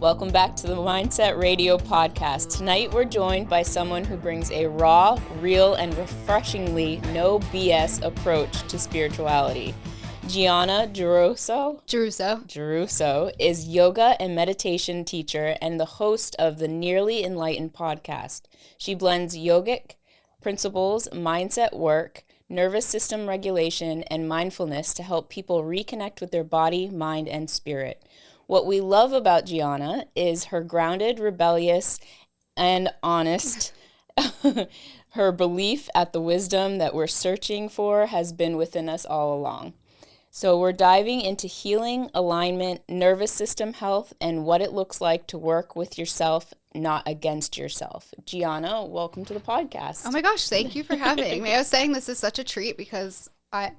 Welcome back to the Mindset Radio podcast. Tonight we're joined by someone who brings a raw, real, and refreshingly no BS approach to spirituality. Giana Giarrusso is yoga and meditation teacher and the host of the Nearly Enlightened podcast. She blends yogic principles, mindset work, nervous system regulation, and mindfulness to help people reconnect with their body, mind, and spirit. What we love about Giana is her grounded, rebellious, and honest. Her belief at the wisdom that we're searching for has been within us all along. So we're diving into healing, alignment, nervous system health, and what it looks like to work with yourself, not against yourself. Giana, welcome to the podcast. Oh my gosh, thank you for having me. I was saying this is such a treat because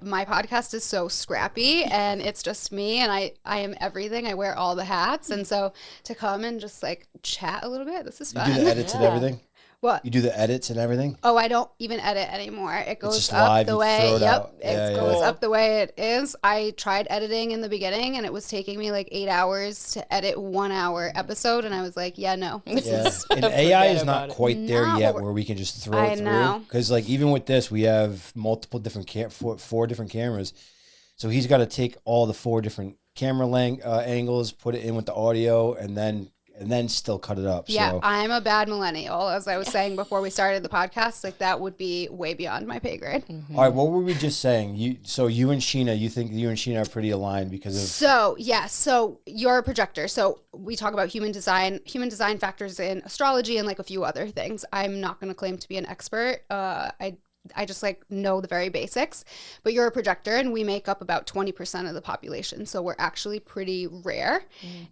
my podcast is so scrappy and it's just me and I am everything. I wear all the hats. And so to come and just like chat a little bit, this is fun. You do the edits and everything? What? You do the edits and everything? Oh, I don't even edit anymore. It goes up up the way. Yep. It goes up the way it is. I tried editing in the beginning and it was taking me like 8 hours to edit 1 hour episod. And I was like, yeah, no. And AI is not quite there yet where we can just throw it through. Because like even with this, we have multiple different, four different cameras. So he's got to take all the 4 different camera angles, put it in with the audio, and then still cut it up. Yeah, so. I'm a bad millennial. As I was saying before we started the podcast, like that would be way beyond my pay grade. Mm-hmm. All right, what were we just saying? You and Sheena, you think you and Sheena are pretty aligned because of... So you're a projector. So we talk about human design. Human design factors in astrology and like a few other things. I'm not going to claim to be an expert. I just like know the very basics, but you're a projector and we make up about 20% of the population. So we're actually pretty rare.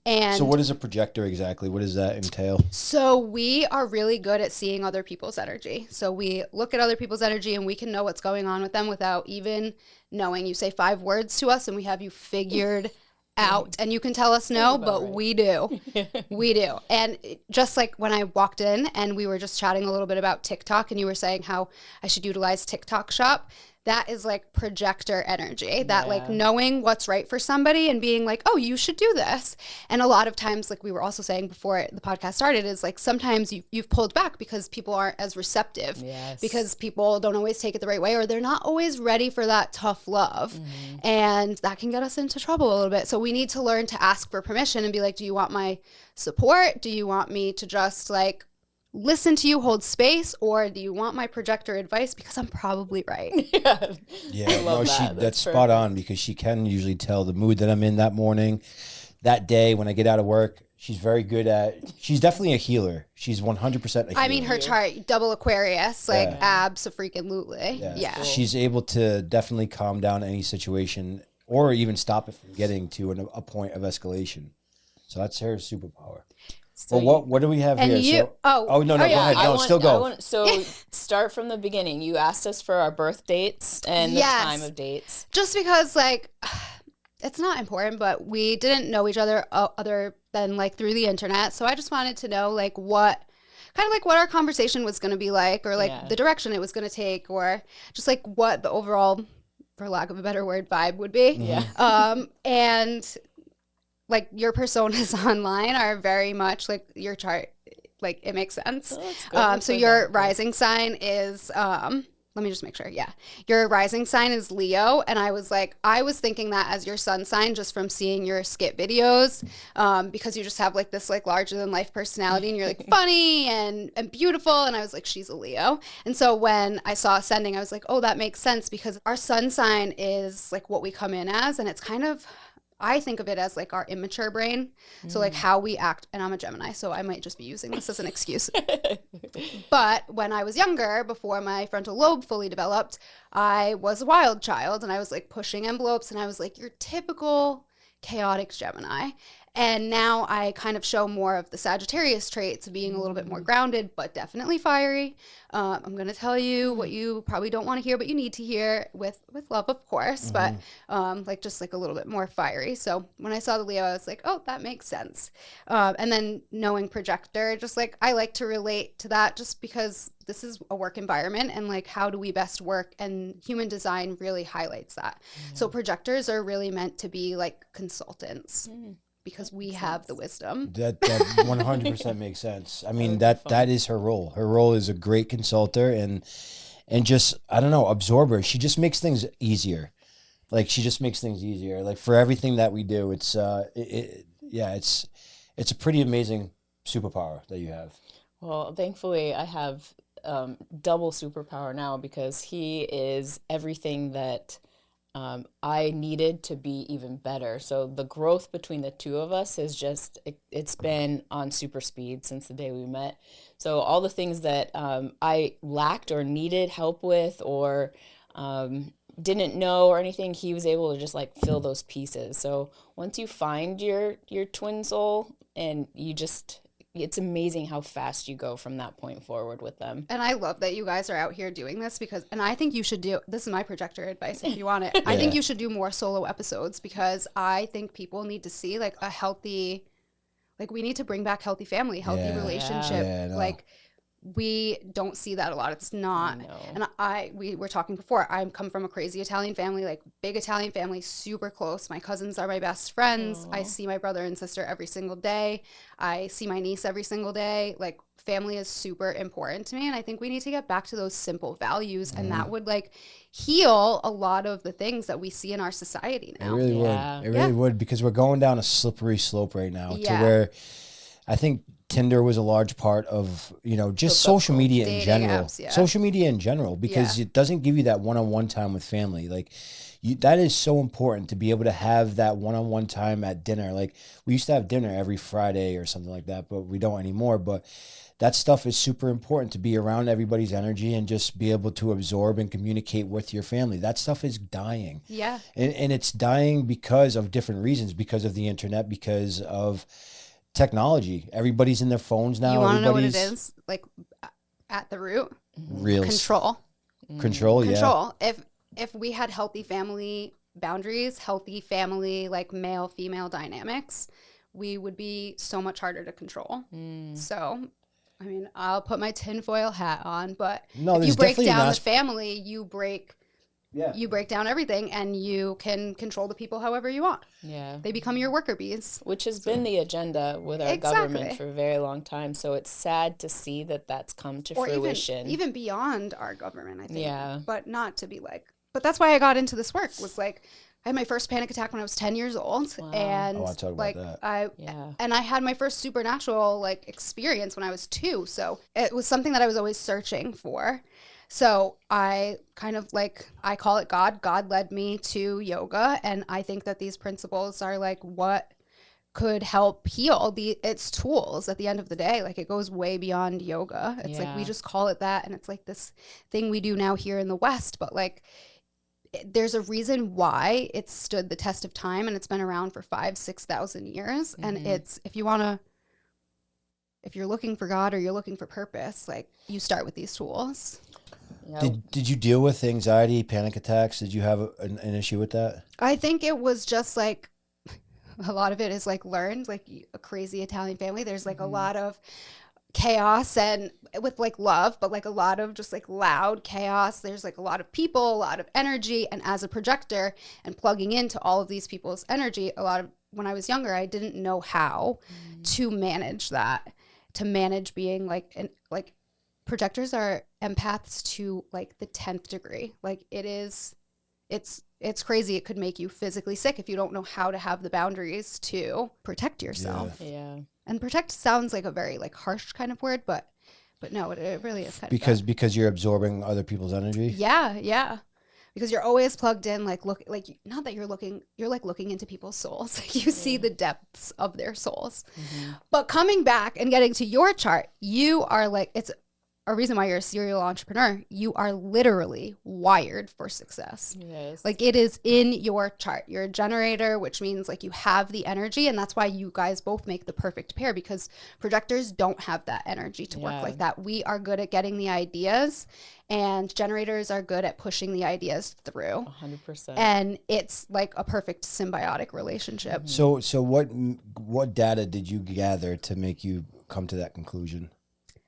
And so what is a projector exactly? What does that entail? So we are really good at seeing other people's energy. So we look at other people's energy and we can know what's going on with them without even knowing. You say 5 words to us and we have you figured out, and you can tell us no, but right. We do. And just like when I walked in and we were just chatting a little bit about TikTok and you were saying how I should utilize TikTok Shop, that is like projector energy, that like knowing what's right for somebody and being like, oh, you should do this. And a lot of times, like we were also saying before the podcast started, is like sometimes you've pulled back because people aren't as receptive, because people don't always take it the right way, or they're not always ready for that tough love. And that can get us into trouble a little bit. So we need to learn to ask for permission and be like, do you want my support? Do you want me to just like listen to you, hold space, or do you want my projector advice because I'm probably right? That's spot on, because she can usually tell the mood that I'm in that morning, that day when I get out of work. She's very good she's definitely a healer. She's 100% a healer. I mean, her chart, double Aquarius, like abso-freaking-lutely. Yeah. She's able to definitely calm down any situation or even stop it from getting to a point of escalation. So that's her superpower. So well, what do we have here? Go ahead. So start from the beginning. You asked us for our birth dates and the time of dates. Just because, like, it's not important, but we didn't know each other other than, like, through the internet. So I just wanted to know, like, what our conversation was going to be like, or, like, the direction it was going to take, or just, like, what the overall, for lack of a better word, vibe would be. Yeah. And like your personas online are very much like your chart, like it makes sense. So your rising sign is, let me just make sure. Yeah. Your rising sign is Leo. And I was thinking that as your sun sign, just from seeing your skit videos, because you just have like this like larger than life personality and you're like funny and beautiful. And I was like, she's a Leo. And so when I saw ascending, I was like, oh, that makes sense, because our sun sign is like what we come in as. And it's kind of, I think of it as like our immature brain. So like how we act, and I'm a Gemini, so I might just be using this as an excuse. But when I was younger, before my frontal lobe fully developed, I was a wild child and I was like pushing envelopes and I was like your typical chaotic Gemini. And now I kind of show more of the Sagittarius traits of being a little bit more grounded, but definitely fiery. I'm going to tell you what you probably don't want to hear, but you need to hear with love, of course, but like just like a little bit more fiery. So when I saw the Leo, I was like, oh, that makes sense. And then knowing projector, just like I like to relate to that just because this is a work environment and like how do we best work, and human design really highlights that. So projectors are really meant to be like consultants. because we have the wisdom. That 100% makes sense. I mean, that is her role. Her role is a great consultant and just, I don't know, absorber. She just makes things easier. Like, she just makes things easier. Like, for everything that we do, it's a pretty amazing superpower that you have. Well, thankfully, I have double superpower now, because he is everything that I needed to be even better. So the growth between the two of us is just, it's been on super speed since the day we met. So all the things that I lacked or needed help with, or didn't know or anything, he was able to just like fill those pieces. So once you find your twin soul, and you just, it's amazing how fast you go from that point forward with them. And I love that you guys are out here doing this, because, and I think you should do, this is my projector advice if you want it. I think you should do more solo episodes, because I think people need to see like a healthy, like, we need to bring back healthy family, healthy relationship. Yeah, no. Like, we don't see that a lot. It's not. And we were talking before, I come from a crazy Italian family, like big Italian family, super close. My cousins are my best friends. Aww. I see my brother and sister every single day. I see my niece every single day. Like, family is super important to me. And I think we need to get back to those simple values. And that would like heal a lot of the things that we see in our society now. It really would. It really would, because we're going down a slippery slope right now to where I think Tinder was a large part of, just social media in general. Apps, social media in general, because it doesn't give you that one-on-one time with family. Like, that is so important, to be able to have that one-on-one time at dinner. Like, we used to have dinner every Friday or something like that, but we don't anymore. But that stuff is super important, to be around everybody's energy and just be able to absorb and communicate with your family. That stuff is dying. Yeah. And it's dying because of different reasons, because of the internet, because of technology. Everybody's in their phones now. You want to know what it is? Like, at the root? Reels. Control. Control, yeah. Control. If we had healthy family boundaries, healthy family, like male-female dynamics, we would be so much harder to control. So, I mean, I'll put my tinfoil hat on, but if you break down the family, you break down everything, and you can control the people however you want. Yeah. They become your worker bees. Which has been the agenda with our government for a very long time. So it's sad to see that that's come to fruition. Even beyond our government, I think. Yeah. But not to be like, but that's why I got into this work, was like, I had my first panic attack when I was 10 years old. Wow. And I want to talk about that. And I had my first supernatural like experience when I was 2. So it was something that I was always searching for. So I kind of like, I call it God. God led me to yoga. And I think that these principles are like what could help heal its tools at the end of the day. Like, it goes way beyond yoga. It's like, we just call it that. And it's like this thing we do now here in the West. But like, there's a reason why it's stood the test of time, and it's been around for 5,000-6,000 years. And it's, if you're looking for God or you're looking for purpose, like, you start with these tools. Did you deal with anxiety, panic attacks? Did you have an issue with that? I think it was just like, a lot of it is like learned, like a crazy Italian family. There's like a lot of chaos, and with like love, but like a lot of just like loud chaos. There's like a lot of people, a lot of energy. And as a projector and plugging into all of these people's energy, when I was younger, I didn't know how to manage that, to manage being like, projectors are empaths to like the 10th degree. Like, it's crazy. It could make you physically sick if you don't know how to have the boundaries to protect yourself. Yeah. And protect sounds like a very like harsh kind of word, but no, it really is kind of because you're absorbing other people's energy. Yeah. Because you're always plugged in, like, not that you're like looking into people's souls. You see the depths of their souls. But coming back and getting to your chart, you are like, it's a reason why you're a serial entrepreneur. You are literally wired for success. Yes. Like, it is in your chart. You're a generator, which means like you have the energy. And that's why you guys both make the perfect pair, because projectors don't have that energy to work like that. We are good at getting the ideas, and generators are good at pushing the ideas through. 100%. And it's like a perfect symbiotic relationship. So what data did you gather to make you come to that conclusion?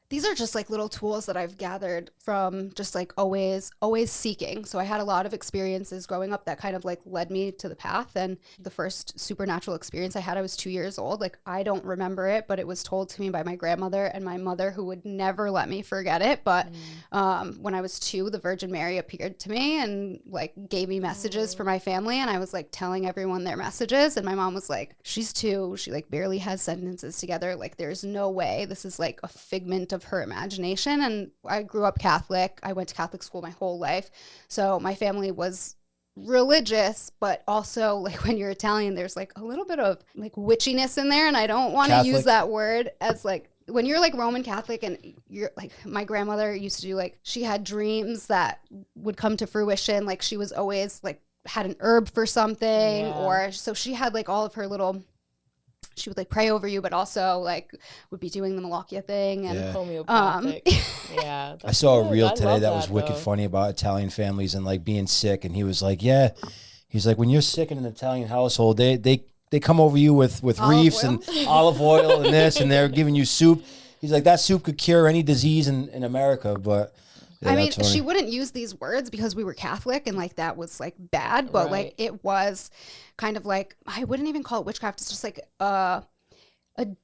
these are just like little tools that I've gathered from just like always seeking. So I had a lot of experiences growing up that kind of like led me to the path. And the first supernatural experience I had, I was 2 years old. Like, I don't remember it, but it was told to me by my grandmother and my mother, who would never let me forget it. But when I was 2, the Virgin Mary appeared to me and like gave me messages for my family. And I was like telling everyone their messages. And my mom was like, she's 2. She like barely has sentences together. Like, there's no way this is like a figment of her imagination. And I grew up Catholic. I went to Catholic school my whole life. So my family was religious, but also like when you're Italian, there's like a little bit of like witchiness in there. And I don't want to use that word as like, when you're like Roman Catholic and you're like, my grandmother used to do like, she had dreams that would come to fruition. Like, she was always like had an herb for something, or so she had like all of her little, she would like pray over you, but also like would be doing the Malakia thing and homeopathic. I saw a reel today that was wicked funny about Italian families and like being sick, and he was like, he's like, when you're sick in an Italian household, they come over you with reefs and olive oil and this, and they're giving you soup. He's like, that soup could cure any disease in America, but I mean, she wouldn't use these words because we were Catholic and like that was like bad, but like it was kind of like, I wouldn't even call it witchcraft. It's just like a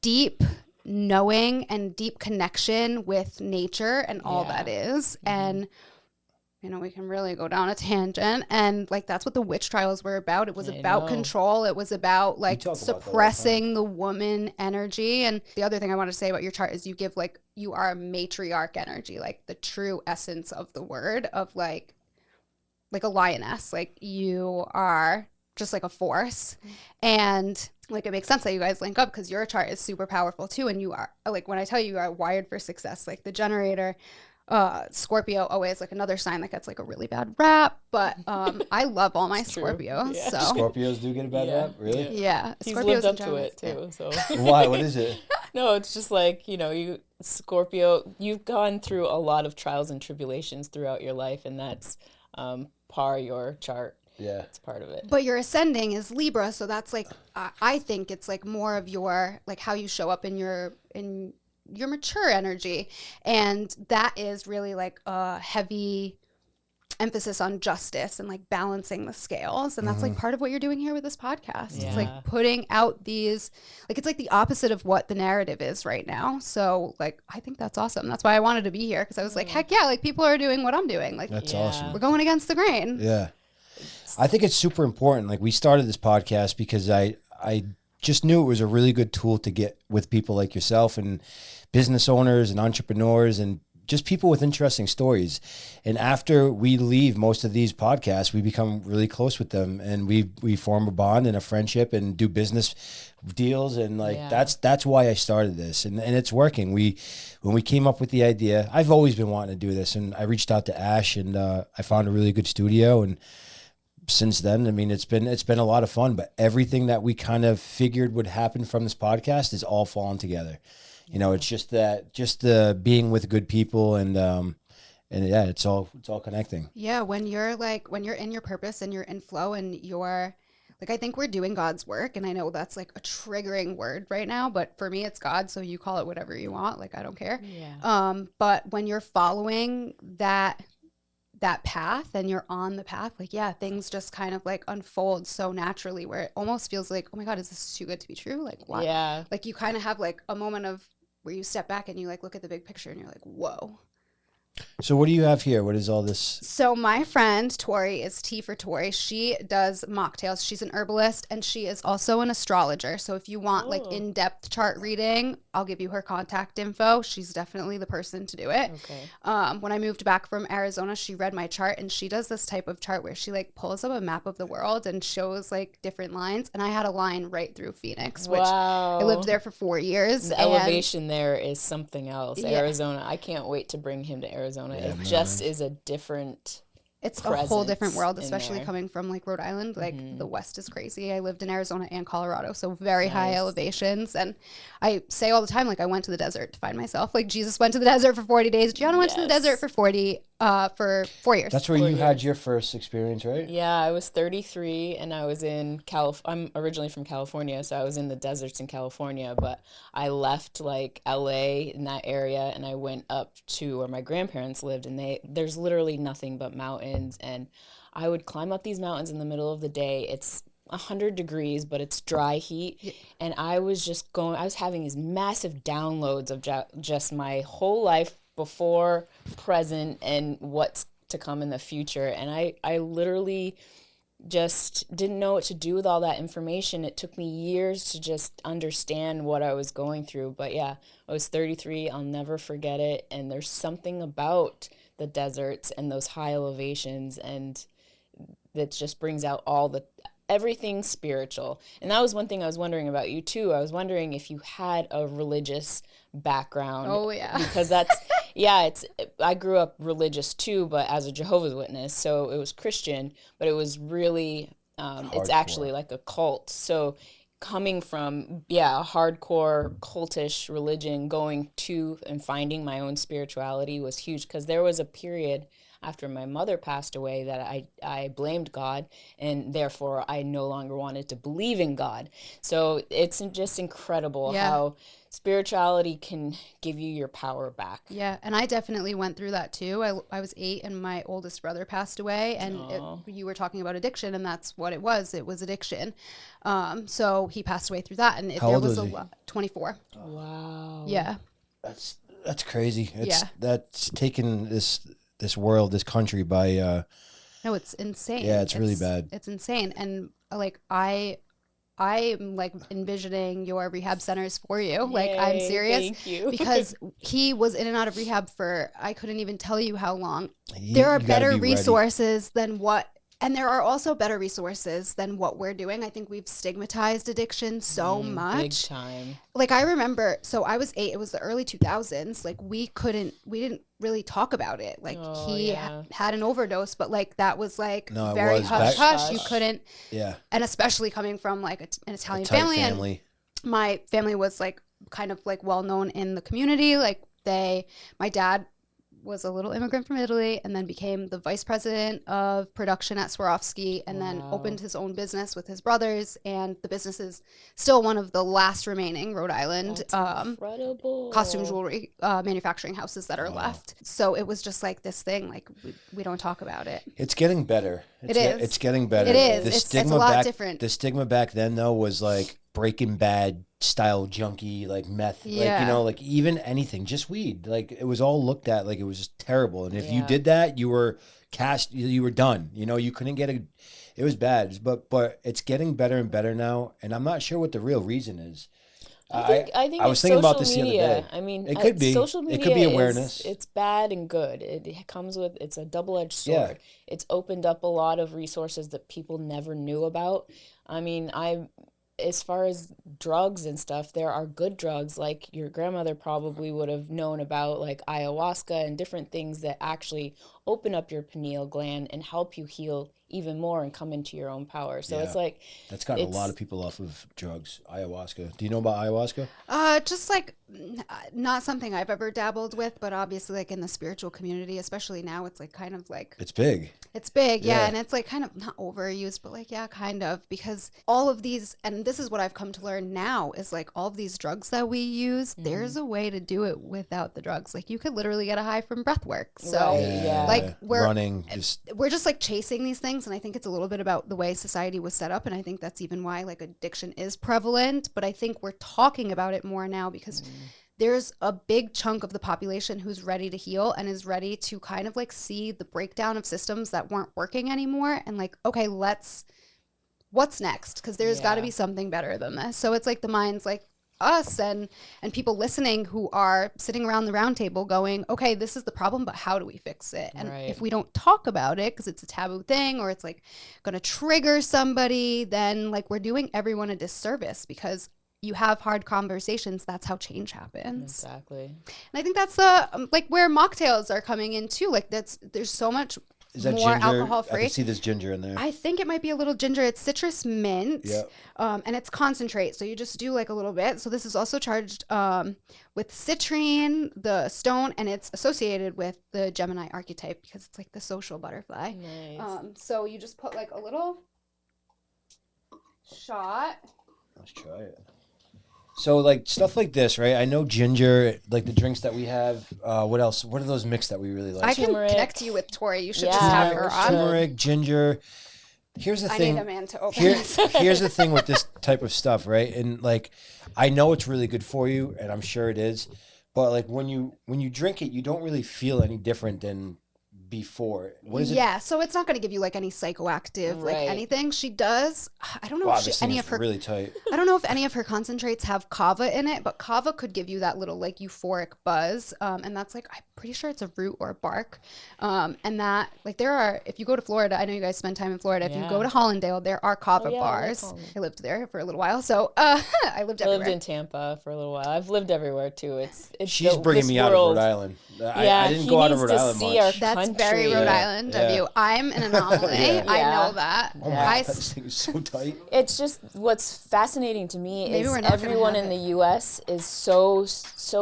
deep knowing and deep connection with nature and all that is. And you know, we can really go down a tangent, and like that's what the witch trials were about. It was about control. It was about like suppressing the woman energy. And the other thing I want to say about your chart is you give like, you are a matriarch energy, like the true essence of the word of like a lioness. Like, you are just like a force. And like, it makes sense that you guys link up because your chart is super powerful too. And you are like, when I tell you are wired for success, like the generator, Scorpio, always like another sign that gets like a really bad rap, but I love all my Scorpios. So Scorpios do get a bad rap, really? Yeah, he's lived up to it too. So why? What is it? No, it's just like, you know, you Scorpio, you've gone through a lot of trials and tribulations throughout your life, and that's your chart. Yeah, it's part of it. But your ascending is Libra, so that's like I think it's like more of your like how you show up in your mature energy, and that is really like a heavy emphasis on justice and like balancing the scales, and that's like part of what you're doing here with this podcast. It's like putting out these, like, it's like the opposite of what the narrative is right now. So like, I think that's awesome. That's why I wanted to be here, because I was like, heck yeah, like people are doing what I'm doing. Like, that's awesome. We're going against the grain. Yeah, I think it's super important. Like, we started this podcast because I just knew it was a really good tool to get with people like yourself and business owners and entrepreneurs and just people with interesting stories. And after we leave most of these podcasts, we become really close with them, and we form a bond and a friendship and do business deals. And like, that's why I started this. And it's working. When we came up with the idea, I've always been wanting to do this, and I reached out to Ash, and I found a really good studio. And since then, I mean, it's been a lot of fun, but everything that we kind of figured would happen from this podcast is all falling together. You know, it's just the being with good people, and yeah, it's all connecting. Yeah, when you're in your purpose and you're in flow and you're like, I think we're doing God's work, and I know that's like a triggering word right now, but for me it's God, so you call it whatever you want, like I don't care. Yeah. But when you're following that path and you're on the path, like, yeah, things just kind of like unfold so naturally, where it almost feels like, oh my God, is this too good to be true? Like, what? Yeah. Like, you kind of have like a moment of where you step back and you like look at the big picture and you're like, whoa. So what do you have here? What is all this? So my friend Tori is T for Tori. She does mocktails. She's an herbalist, and she is also an astrologer. So if you want like in-depth chart reading, I'll give you her contact info. She's definitely the person to do it. Okay. When I moved back from Arizona, she read my chart, and she does this type of chart where she like pulls up a map of the world and shows like different lines. And I had a line right through Phoenix, which I lived there for 4 years. The elevation there is something else. Yeah. Arizona. I can't wait to bring him to Arizona. Yeah, it just is a different It's a whole different world, especially coming from like Rhode Island. Like the West is crazy. I lived in Arizona and Colorado, so very high elevations. And I say all the time, like, I went to the desert to find myself. Like, Jesus went to the desert for 40 days. Gianna went to the desert for 40. for 4 years. That's where you had your first experience, right? Yeah, I was 33 and I was in I'm originally from California, so I was in the deserts in California, but I left like LA in that area and I went up to where my grandparents lived, and there's literally nothing but mountains, and I would climb up these mountains in the middle of the day. It's 100 degrees, but it's dry heat. Yeah. And I was having these massive downloads of just my whole life before, present, and what's to come in the future. And I literally just didn't know what to do with all that information. It took me years to just understand what I was going through. But yeah, I was 33. I'll never forget it. And there's something about the deserts and those high elevations, and that just brings out everything spiritual. And that was one thing I was wondering about you too. I was wondering if you had a religious background. Oh yeah. Because that's, I grew up religious too, but as a Jehovah's Witness. So it was Christian, but it was really, it's actually like a cult. So coming from, a hardcore cultish religion, going to and finding my own spirituality was huge, because there was a period after my mother passed away that I blamed God, and therefore I no longer wanted to believe in God. So it's just incredible how spirituality can give you your power back. Yeah, and I definitely went through that too. I was 8 and my oldest brother passed away, and you were talking about addiction, and that's what it was. It was addiction. So he passed away through that, and How old was he? 24. Wow. Yeah. That's crazy. That's taken this world, this country by no, it's insane. Yeah, it's really bad. It's insane. And like I'm like envisioning your rehab centers for you. Yay, like, I'm serious. Thank you. Because he was in and out of rehab for, I couldn't even tell you how long. There are better resources than what, and there are also better resources than what we're doing. I think we've stigmatized addiction so much. Big time. Like, I remember, so I was 8, it was the early 2000s. Like, we didn't really talk about it. Like, he had an overdose, but like, that was like very hush. You couldn't. Yeah. And especially coming from like an Italian family. And my family was like kind of like well known in the community. Like, my dad was a little immigrant from Italy and then became the vice president of production at Swarovski, and then opened his own business with his brothers, and the business is still one of the last remaining Rhode Island incredible costume jewelry manufacturing houses that are left. So it was just like this thing, like we don't talk about it. It's getting better. It's getting better. It is. The it's a lot different. The stigma back then though was like Breaking Bad style junkie, like meth, like, you know, like even anything, just weed. Like, it was all looked at like it was just terrible. And if you did that, you were cast, you were done. You know, you couldn't get it was bad. But it's getting better and better now. And I'm not sure what the real reason is. I think I was thinking about this the other day. I mean, it could be social media. It could be awareness. It's bad and good. It comes with, it's a double-edged sword. Yeah. It's opened up a lot of resources that people never knew about. I mean, as far as drugs and stuff, there are good drugs, like your grandmother probably would have known about, like ayahuasca and different things that actually open up your pineal gland and help you heal even more and come into your own power. So it's like, that's gotten a lot of people off of drugs. Ayahuasca. Do you know about ayahuasca? Just like not something I've ever dabbled with, but obviously like in the spiritual community, especially now, it's like kind of like it's big. It's big, yeah, and it's like kind of not overused, but like kind of, because all of these, and this is what I've come to learn now, is like all of these drugs that we use, there's a way to do it without the drugs. Like, you could literally get a high from breath work. So like we're just like chasing these things, and I think it's a little bit about the way society was set up, and I think that's even why like addiction is prevalent. But I think we're talking about it more now because there's a big chunk of the population who's ready to heal and is ready to kind of like see the breakdown of systems that weren't working anymore, and like, okay, what's next? Because there's got to be something better than this. So it's like the minds like us and people listening who are sitting around the round table going, okay, this is the problem, but how do we fix it? And if we don't talk about it because it's a taboo thing, or it's like going to trigger somebody, then like we're doing everyone a disservice, because you have hard conversations. That's how change happens. Exactly. And I think that's like where mocktails are coming in too. Like, there's so much more alcohol free. I can see this ginger in there. I think it might be a little ginger. It's citrus mint, Yep. And it's concentrate. So you just do like a little bit. So this is also charged with citrine, the stone, and it's associated with the Gemini archetype because it's like the social butterfly. Nice. So you just put like a little shot. Let's try it. So like stuff like this, right? I know ginger, like the drinks that we have. What else? What are those mixed that we really like? I can connect you with Tori. You should just have her on. Turmeric, ginger. Here's the thing. I need a man to open this. Here's the thing with this type of stuff, right? And like, I know it's really good for you, and I'm sure it is. But like when you drink it, you don't really feel any different than before. What is it? Yeah, so it's not going to give you like any psychoactive like anything. She does. I don't know if any of her really tight. I don't know if any of her concentrates have kava in it, but kava could give you that little like euphoric buzz, and that's like I'm pretty sure it's a root or a bark, and that like there are if you go to Florida, I know you guys spend time in Florida. If you go to Hollandale, there are kava bars. I lived there for a little while, so I lived everywhere. I lived in Tampa for a little while. I've lived everywhere too. It's she's bringing me out of Rhode Island. I didn't go out of Rhode Island much. That's very Rhode Island of you. I'm an anomaly. I know that. Oh my God, this thing is so tight. It's just what's fascinating to me is everyone in the U.S. is so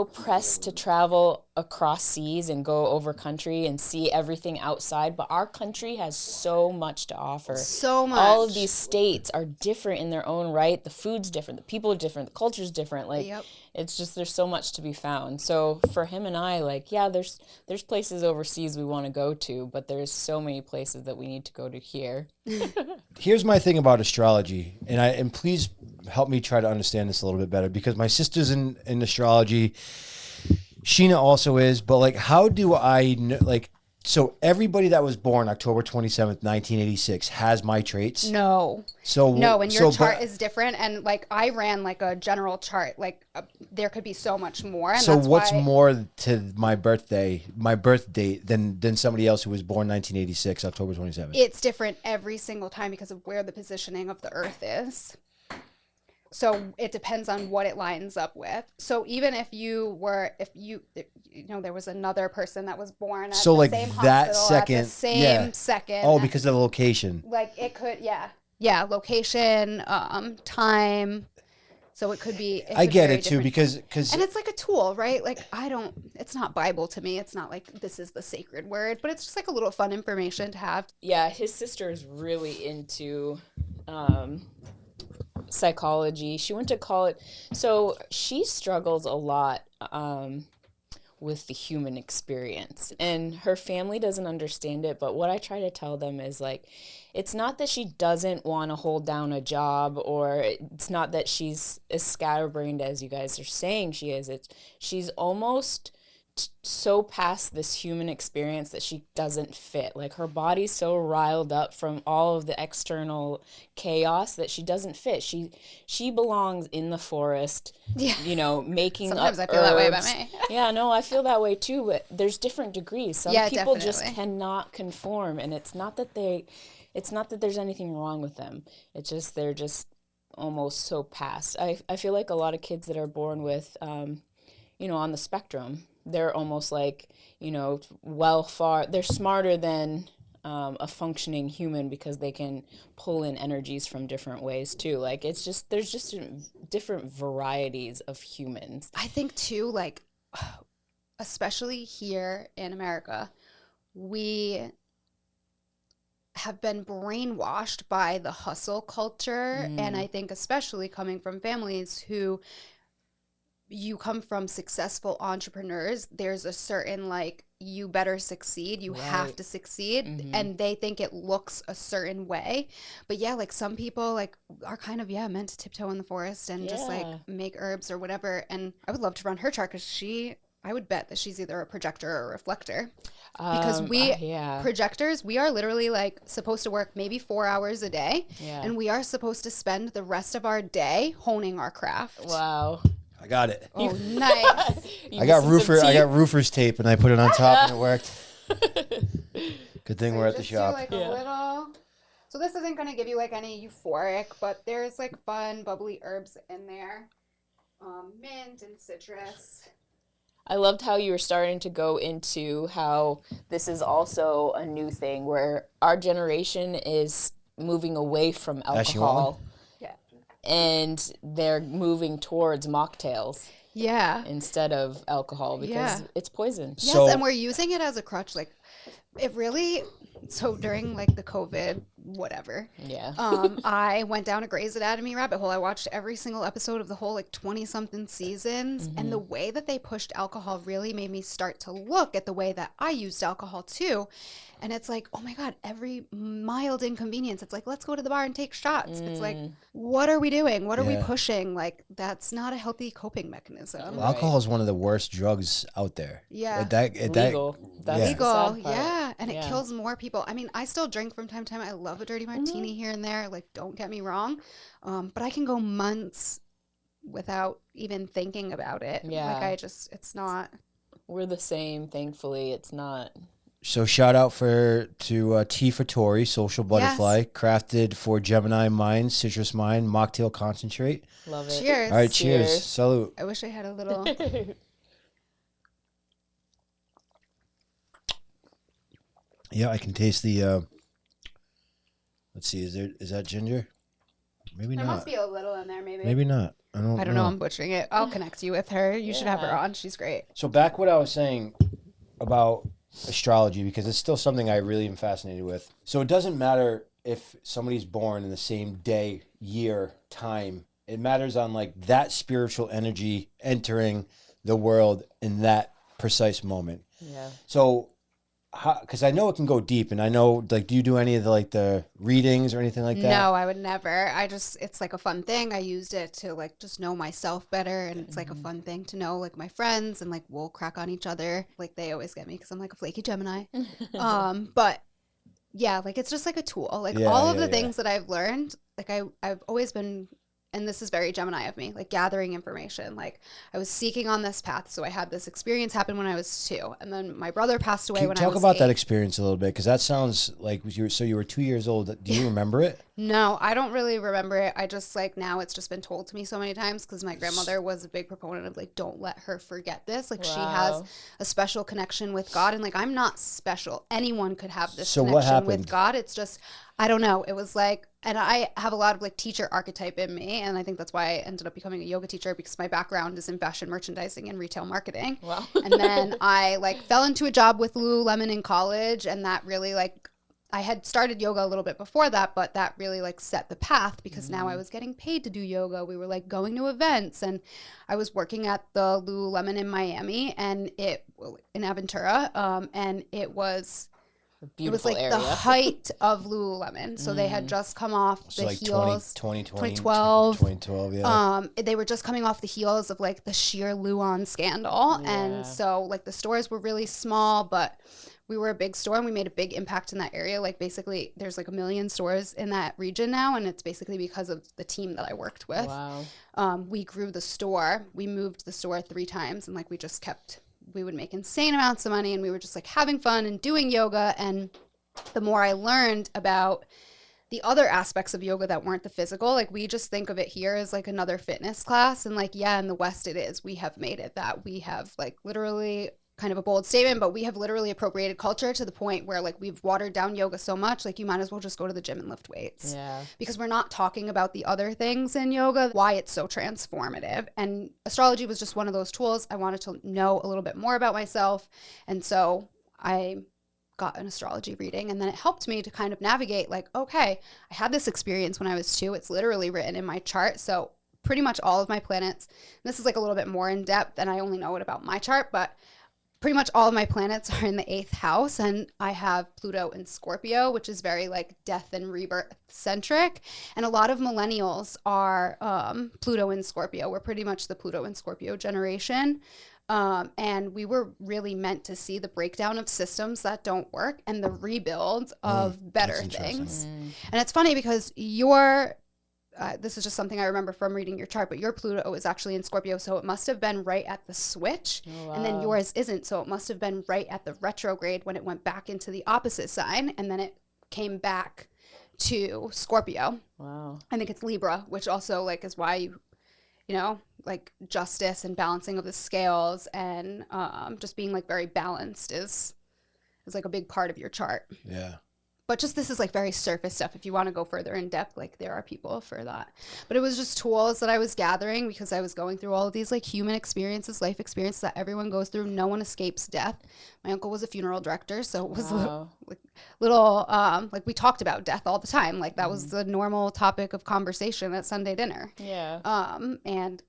pressed to travel across seas and go over country and see everything outside, but our country has so much to offer. So much. All of these states are different in their own right. The food's different, the people are different, the culture's different. Like it's just there's so much to be found. So for him and I, like there's places overseas we want to go to, but there's so many places that we need to go to here. Here's my thing about astrology, and please help me try to understand this a little bit better because my sister's in astrology. Sheena also is, but like, how do I know, like, so everybody that was born October 27th, 1986 has my traits? No. And your chart is different. And like, I ran like a general chart, like there could be so much more. And so what's more to my birth date than somebody else who was born 1986, October 27th? It's different every single time because of where the positioning of the earth is. So it depends on what it lines up with. So even if there was another person that was born at the same hospital at the same second. Oh, because of the location. Like it could, location, time. So it could be. I get it too because and it's like a tool, right? Like it's not Bible to me. It's not like this is the sacred word, but it's just like a little fun information to have. Yeah, his sister is really into psychology. She went to college, so she struggles a lot with the human experience, and her family doesn't understand it. But what I try to tell them is like, it's not that she doesn't want to hold down a job, or it's not that she's as scatterbrained as you guys are saying she is. She's almost so past this human experience that she doesn't fit. Like her body's so riled up from all of the external chaos that she doesn't fit. She belongs in the forest, making Sometimes up I feel herbs. That way about me. Yeah, no, I feel that way too, but there's different degrees. Some people definitely. just cannot conform, and it's not that there's anything wrong with them. It's just they're just almost so past. I feel like a lot of kids that are born with on the spectrum, they're almost like, they're smarter than a functioning human because they can pull in energies from different ways too. Like there's just different varieties of humans. I think too, like, especially here in America, we have been brainwashed by the hustle culture. And I think especially coming from families who you come from successful entrepreneurs, there's a certain like, you better succeed, you have to succeed, and they think it looks a certain way. But yeah, like some people like are kind of meant to tiptoe in the forest and just like make herbs or whatever. And I would love to run her chart because I would bet that she's either a projector or a reflector, because projectors, we are literally like supposed to work maybe 4 hours a day, and we are supposed to spend the rest of our day honing our craft. Wow. I got it. Oh, nice. I got roofer's tape and I put it on top and it worked. Good thing we're at the shop. Like a little. So this isn't going to give you like any euphoric, but there's like fun bubbly herbs in there. Mint and citrus. I loved how you were starting to go into how this is also a new thing where our generation is moving away from alcohol. Yeah. And they're moving towards mocktails. Yeah. Instead of alcohol because it's poison. Yes, and we're using it as a crutch. Like, it really... So during like the COVID whatever, I went down a Grey's Anatomy rabbit hole. I watched every single episode of the whole like 20-something seasons, and the way that they pushed alcohol really made me start to look at the way that I used alcohol too. And it's like, oh my God, every mild inconvenience. It's like, let's go to the bar and take shots. It's like, what are we doing? What are we pushing? Like, that's not a healthy coping mechanism. Well, alcohol is one of the worst drugs out there. Yeah. Legal. That's legal. Yeah. And it kills more people. I mean, I still drink from time to time. I love a dirty martini here and there. Like, don't get me wrong. But I can go months without even thinking about it. Yeah. Like, it's not. We're the same, thankfully. It's not. So shout out to Tea for Tori, Social Butterfly, crafted for Gemini Mind, Citrus Mind, Mocktail Concentrate. Love it. Cheers. All right, cheers. Salute. I wish I had a little. Yeah, I can taste the. Let's see, is that ginger? Maybe There not. must be a little in there, maybe. Maybe not. I don't know. I'm butchering it. I'll connect you with her. You should have her on. She's great. So back what I was saying about astrology, because it's still something I really am fascinated with. So it doesn't matter if somebody's born in the same day, year, time. It matters on like that spiritual energy entering the world in that precise moment. Yeah. So, because I know it can go deep, and I know, like, do you do any of the readings or anything like that? No, I would never. It's like a fun thing. I used it to like just know myself better, and it's like a fun thing to know like my friends, and like we'll crack on each other. Like they always get me because I'm like a flaky Gemini. But yeah, like it's just like a tool. Like all of the things that I've learned, like I've always been. And this is very Gemini of me, like gathering information. Like I was seeking on this path. So I had this experience happen when I was 2. And then my brother passed away when I was 8. Talk about that experience a little bit, because that sounds like you were 2 years old. Do you remember it? No, I don't really remember it. I just like now it's just been told to me so many times because my grandmother was a big proponent of like, don't let her forget this. Like she has a special connection with God. And like, I'm not special. Anyone could have this connection with God. It's just, I don't know. It was like, and I have a lot of like teacher archetype in me. And I think that's why I ended up becoming a yoga teacher, because my background is in fashion merchandising and retail marketing. Wow. And then I like fell into a job with Lululemon in college. And that really like, I had started yoga a little bit before that, but that really like set the path because now I was getting paid to do yoga. We were like going to events, and I was working at the Lululemon in Miami and in Aventura. And it was like area. The height of Lululemon. So they had just come off the like heels. 2012, yeah. They were just coming off the heels of like the sheer Luon scandal. Yeah. And so like the stores were really small, but we were a big store and we made a big impact in that area. Like basically there's like 1 million stores in that region now. And it's basically because of the team that I worked with. Wow. We grew the store. We moved the store 3 times, and like we would make insane amounts of money, and we were just like having fun and doing yoga. And the more I learned about the other aspects of yoga that weren't the physical, like we just think of it here as like another fitness class. And like, yeah, in the West it is. We have made it that. We have like literally, kind of a bold statement, but we have literally appropriated culture to the point where like we've watered down yoga so much, like you might as well just go to the gym and lift weights. Yeah. Because we're not talking about the other things in yoga, why it's so transformative. And astrology was just one of those tools. I wanted to know a little bit more about myself. And so I got an astrology reading, and then it helped me to kind of navigate like, okay, I had this experience when I was 2. It's literally written in my chart. So pretty much all of my planets, this is like a little bit more in depth, and I only know it about my chart, but pretty much all of my planets are in the 8th house, and I have Pluto in Scorpio, which is very like death and rebirth centric. And a lot of millennials are Pluto in Scorpio. We're pretty much the Pluto in Scorpio generation. And we were really meant to see the breakdown of systems that don't work and the rebuild of better things. And it's funny because this is just something I remember from reading your chart, but your Pluto is actually in Scorpio, so it must have been right at the switch. Oh, wow. And then yours isn't, so it must have been right at the retrograde when it went back into the opposite sign, and then it came back to Scorpio. Wow. I think it's Libra, which also like is why you know, like justice and balancing of the scales, and just being like very balanced is like a big part of your chart. Yeah. But just this is like very surface stuff. If you want to go further in depth, like there are people for that. But it was just tools that I was gathering because I was going through all of these like human experiences, life experiences that everyone goes through. No one escapes death. My uncle was a funeral director, so it was little like we talked about death all the time. Like that was the normal topic of conversation at Sunday dinner. Yeah. And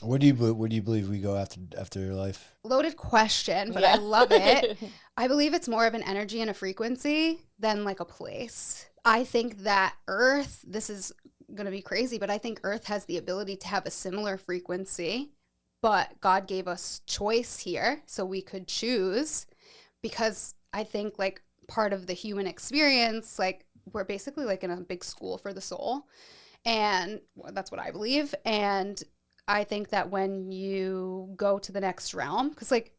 Where do you believe we go after your life? Loaded question, but I love it. I believe it's more of an energy and a frequency than like a place. I think that Earth, this is going to be crazy, but I think Earth has the ability to have a similar frequency, but God gave us choice here so we could choose, because I think like part of the human experience, like we're basically like in a big school for the soul, and that's what I believe. And I think that when you go to the next realm, because like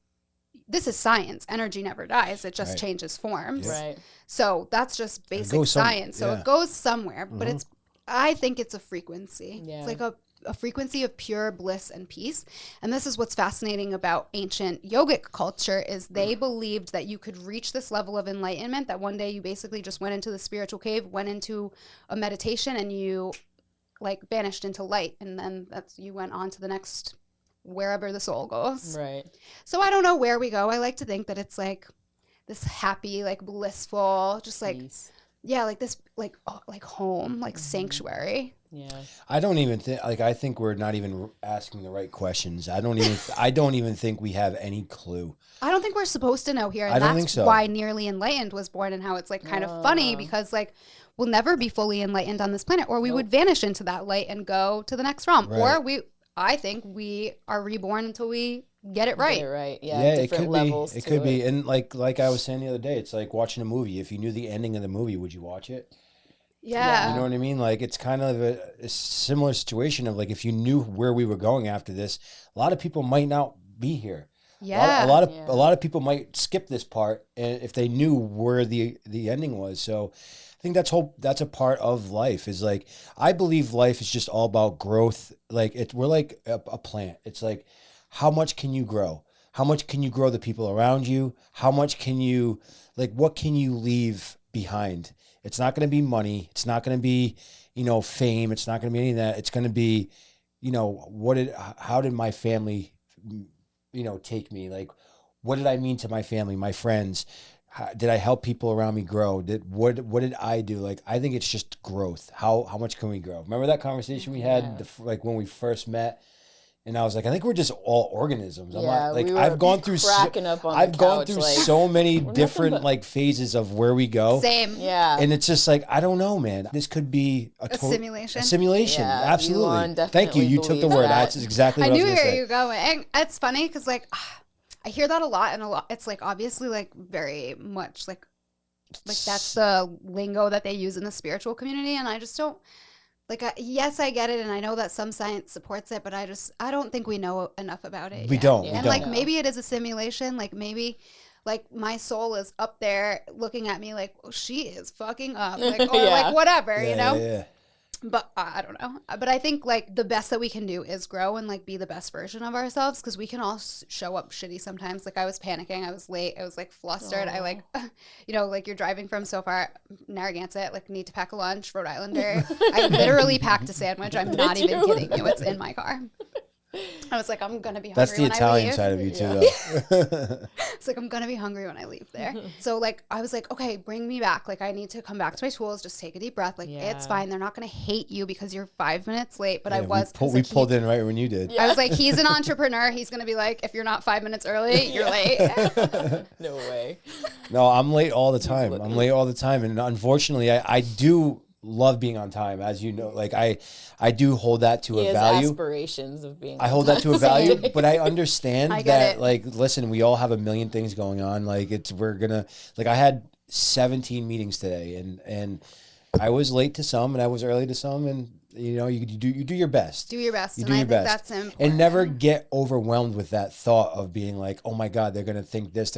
this is science, energy never dies, it just changes forms. Right. So that's just basic science. So it goes somewhere, but I think it's a frequency. Yeah. It's like a frequency of pure bliss and peace. And this is what's fascinating about ancient yogic culture is they believed that you could reach this level of enlightenment, that one day you basically just went into the spiritual cave, went into a meditation, and you like vanished into light, and then you went on to the next wherever the soul goes. Right. So I don't know where we go. I like to think that it's like this happy, like blissful, just like peace. Yeah, like this like home, like sanctuary. Yeah. I don't even think I think we're not even asking the right questions. I don't even think we have any clue. I don't think we're supposed to know here, and I don't think so. Why Nearly Enlightened was born, and how it's like kind of funny because like we'll never be fully enlightened on this planet, or we would vanish into that light and go to the next realm. Right. Or I think we are reborn until we get it right. Get it right. Yeah, different levels. It could be. And like I was saying the other day, it's like watching a movie. If you knew the ending of the movie, would you watch it? Yeah. You know what I mean? Like it's kind of a similar situation of like if you knew where we were going after this, a lot of people might not be here. Yeah. A lot of people might skip this part if they knew where the ending was. So I think that's a part of life is like, I believe life is just all about growth. Like we're like a plant. It's like, how much can you grow? How much can you grow the people around you? How much can you, like, what can you leave behind? It's not going to be money. It's not going to be, fame. It's not going to be any of that. It's going to be, how did my family, take me? Like, what did I mean to my family, my friends? Did I help people around me grow? What did I do? Like, I think it's just growth. How much can we grow? Remember that conversation we had like when we first met? And I was like, I think we're just all organisms. I've gone through so many different like phases of where we go. Same. Yeah. And it's just like, I don't know, man. This could be a simulation. A simulation. Yeah, Absolutely. Thank you. You took the word. That's exactly what I was going to say. I knew where you were going. And it's funny because like I hear that a lot, and it's like obviously like very much like that's the lingo that they use in the spiritual community, and I just don't like. Yes, I get it, and I know that some science supports it, but I don't think we know enough about it. We don't. And like maybe it is a simulation. Like maybe like my soul is up there looking at me like, oh, she is fucking up, like or like whatever, Yeah. But I don't know. But I think like the best that we can do is grow and like be the best version of ourselves, because we can all show up shitty sometimes. Like I was panicking. I was late. I was like flustered. I like, like you're driving from so far, Narragansett, like need to pack a lunch, Rhode Islander. I literally packed a sandwich. I'm not even kidding you. It's in my car. I was like, I'm going to be hungry. That's the Italian side of you too, though. It's like, I'm going to be hungry when I leave there. So like, I was like, okay, bring me back. Like I need to come back to my tools. Just take a deep breath. Like it's fine. They're not going to hate you because you're 5 minutes late. But we pulled in right when you did. I was like, he's an entrepreneur. He's going to be like, if you're not 5 minutes early, you're late. No way. No, I'm late all the time. And unfortunately, I do love being on time, as you know. Like I do hold that to a value. Aspirations of being. I hold that to a value, but I understand that. Like, listen, we all have a million things going on. Like I had 17 meetings today, and I was late to some, and I was early to some, and you do your best. Do your best. You do your best. That's important. And never get overwhelmed with that thought of being like, oh my God, they're gonna think this.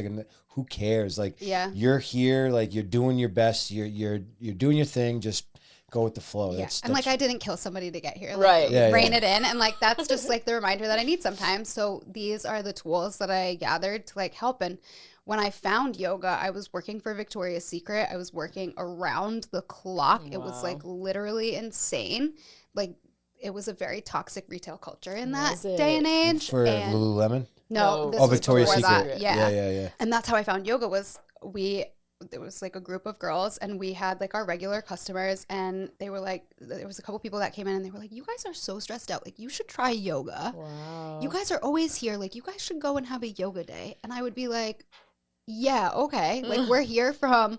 Who cares? Like, you're here. Like, you're doing your best. You're doing your thing. Just go with the flow. Yeah. That's and like I didn't kill somebody to get here. Like, right. Yeah, rein it in. And like that's just like the reminder that I need sometimes. So these are the tools that I gathered to like help. And when I found yoga, I was working for Victoria's Secret. I was working around the clock. Wow. It was like literally insane. Like it was a very toxic retail culture in that day and age. For Lululemon? No, this was Victoria's Secret. That. Yeah. And that's how I found yoga was there was like a group of girls and we had like our regular customers and they were like, there was a couple people that came in and they were like, you guys are so stressed out. Like you should try yoga. Wow. You guys are always here. Like you guys should go and have a yoga day. And I would be like, yeah, okay. Like we're here from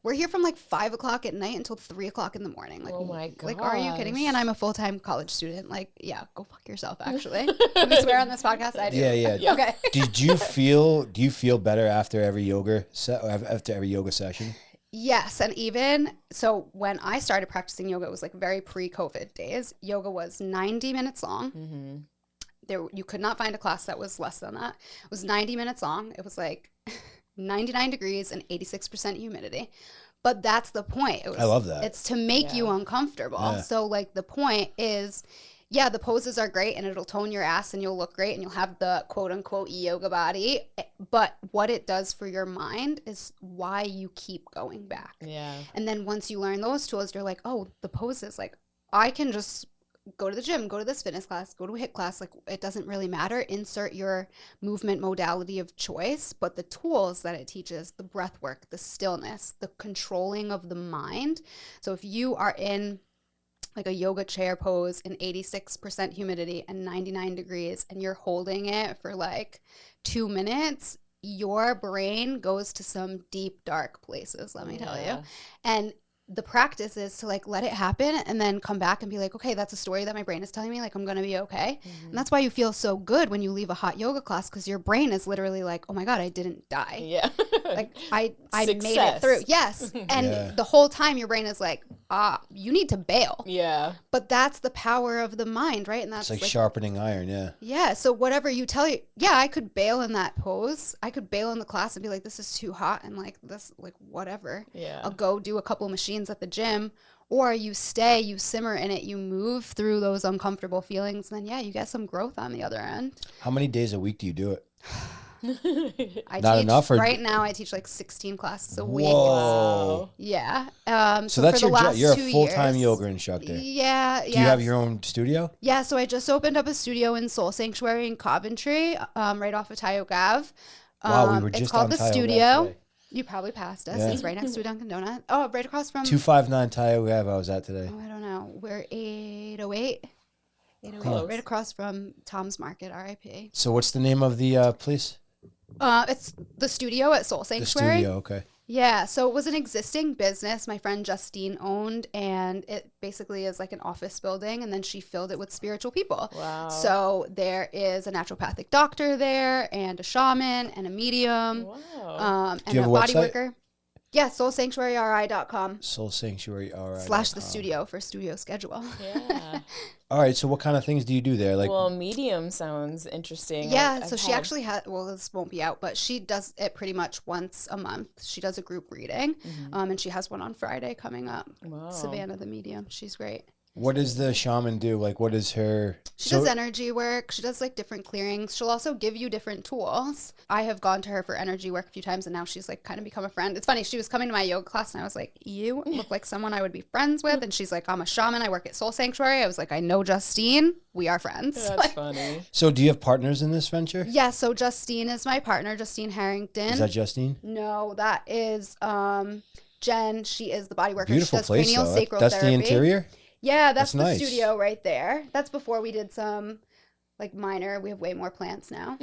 like 5 o'clock at night until 3 o'clock in the morning. Like, oh my god! Like, are you kidding me? And I'm a full-time college student. Like, yeah, go fuck yourself. Actually, can we swear on this podcast? I do. Yeah. Okay. Do you feel better after every yoga session? Yes, and even so, when I started practicing yoga, it was like very pre-COVID days. Yoga was 90 minutes long. Mm-hmm. You could not find a class that was less than that. It was 90 minutes long. It was like 99 degrees and 86% humidity. But that's the point. I love that. It's to make you uncomfortable. Yeah. So like the point is, yeah, the poses are great and it'll tone your ass and you'll look great and you'll have the quote unquote yoga body. But what it does for your mind is why you keep going back. Yeah. And then once you learn those tools, you're like, oh, the poses, like I can just go to the gym, go to this fitness class, go to a HIIT class. Like it doesn't really matter. Insert your movement modality of choice, but the tools that it teaches, the breath work, the stillness, the controlling of the mind. So if you are in like a yoga chair pose in 86% humidity and 99 degrees and you're holding it for like 2 minutes, your brain goes to some deep, dark places, let me tell you. And the practice is to like let it happen and then come back and be like, okay, that's a story that my brain is telling me, like I'm gonna be okay. Mm-hmm. And that's why you feel so good when you leave a hot yoga class, because your brain is literally like, oh my god, I didn't die. Yeah. Like I made it through. Yes. And the whole time your brain is like, you need to bail. Yeah. But that's the power of the mind, right? And that's it's like sharpening iron. Yeah. So whatever you tell you, I could bail in that pose. I could bail in the class and be like, this is too hot and like this, like whatever. Yeah. I'll go do a couple machines at the gym, or you stay, you simmer in it, you move through those uncomfortable feelings, and then you get some growth on the other end. How many days a week do you do it? Not enough. Right now, I teach like 16 classes a week. Whoa. Yeah. So that's you're a full-time yoga instructor. Yeah. Do you have your own studio? Yeah. So I just opened up a studio in Soul Sanctuary in Coventry, right off of Tyoke Ave. Wow, we were just it's called on The Studio. You probably passed us. Yeah. It's right next to a Dunkin' Donut. Oh, right across from 259 Tyoke Ave. I was at today. Oh, I don't know. We're 808. 808. Right across from Tom's Market, RIP. So what's the name of the place? It's The Studio at Soul Sanctuary. The Studio, okay. Yeah, so it was an existing business my friend Justine owned, and it basically is like an office building, and then she filled it with spiritual people. Wow. So there is a naturopathic doctor there, and a shaman, and a medium, and a body worker. Yeah, soulsanctuaryri.com. Soulsanctuaryri.com. / the studio for studio schedule. Yeah. All right, so what kind of things do you do there? Like, well, medium sounds interesting. Yeah, so she actually had, this won't be out, but she does it pretty much once a month. She does a group reading, and she has one on Friday coming up. Wow. Savannah, the medium. She's great. What does the shaman do? Like, what is her... She does energy work. She does, like, different clearings. She'll also give you different tools. I have gone to her for energy work a few times, and now she's, like, kind of become a friend. It's funny. She was coming to my yoga class, and I was like, you look like someone I would be friends with. And she's like, I'm a shaman. I work at Soul Sanctuary. I was like, I know Justine. We are friends. That's funny. So do you have partners in this venture? Yeah, so Justine is my partner, Justine Harrington. Is that Justine? No, that is Jen. She is the body worker. Beautiful she does place, cranial though. sacral That's therapy. the interior? Yeah, that's the nice. Studio right there. That's before we did some, like, minor. We have way more plants now.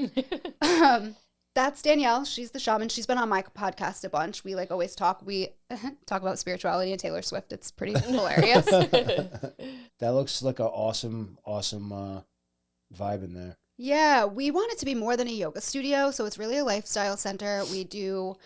That's Danielle. She's the shaman. She's been on my podcast a bunch. We, like, always talk. We talk about spirituality and Taylor Swift. It's pretty hilarious. That looks like an awesome vibe in there. Yeah, we want it to be more than a yoga studio, so it's really a lifestyle center. We do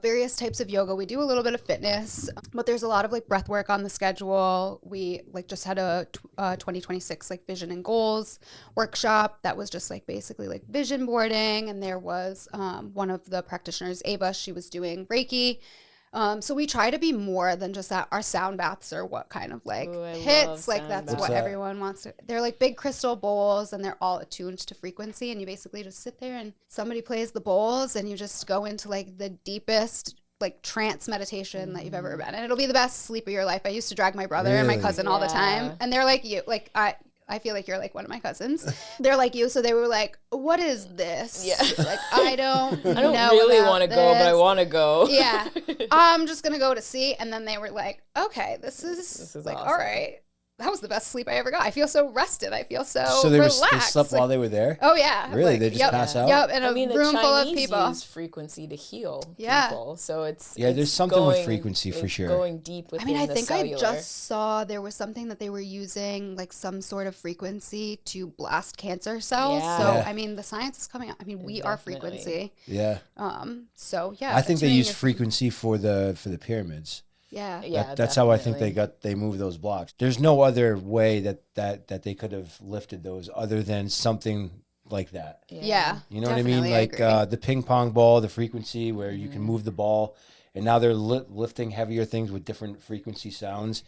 various types of yoga. We do a little bit of fitness, but there's a lot of like breath work on the schedule. We like just had a 2026 like vision and goals workshop that was just like basically like vision boarding, and there was one of the practitioners, Ava, she was doing Reiki. So we try to be more than just that. Our sound baths are what kind of like hits, like that's what everyone wants to. They're like big crystal bowls, and they're all attuned to frequency. And you basically just sit there, and somebody plays the bowls, and you just go into like the deepest like trance meditation that you've ever been. And it'll be the best sleep of your life. I used to drag my brother and my cousin all the time, and they're like you, like I feel like you're like one of my cousins. They're like you, so they were like, "What is this?" Yeah, like I don't really want to go, but I want to go. Yeah, I'm just gonna go to see. And then they were like, "Okay, this is like awesome. All right." That was the best sleep I ever got. I feel so rested. I feel so relaxed. They slept while they were there? Oh, yeah. Really? Like, they just pass out? Yep, in a room full of people. The Chinese use frequency to heal people. So it's there's something with frequency for sure. Going deep within the cellular. I just saw there was something that they were using, like some sort of frequency to blast cancer cells. Yeah. So, I mean, the science is coming out. I mean, we are frequency. Yeah. So, yeah. I think they use frequency for the pyramids. Yeah, that's how I think they moved those blocks. There's no other way that they could have lifted those other than something like that. Yeah, you know what I mean? Like the ping pong ball, the frequency where you can move the ball, and now they're lifting heavier things with different frequency sounds.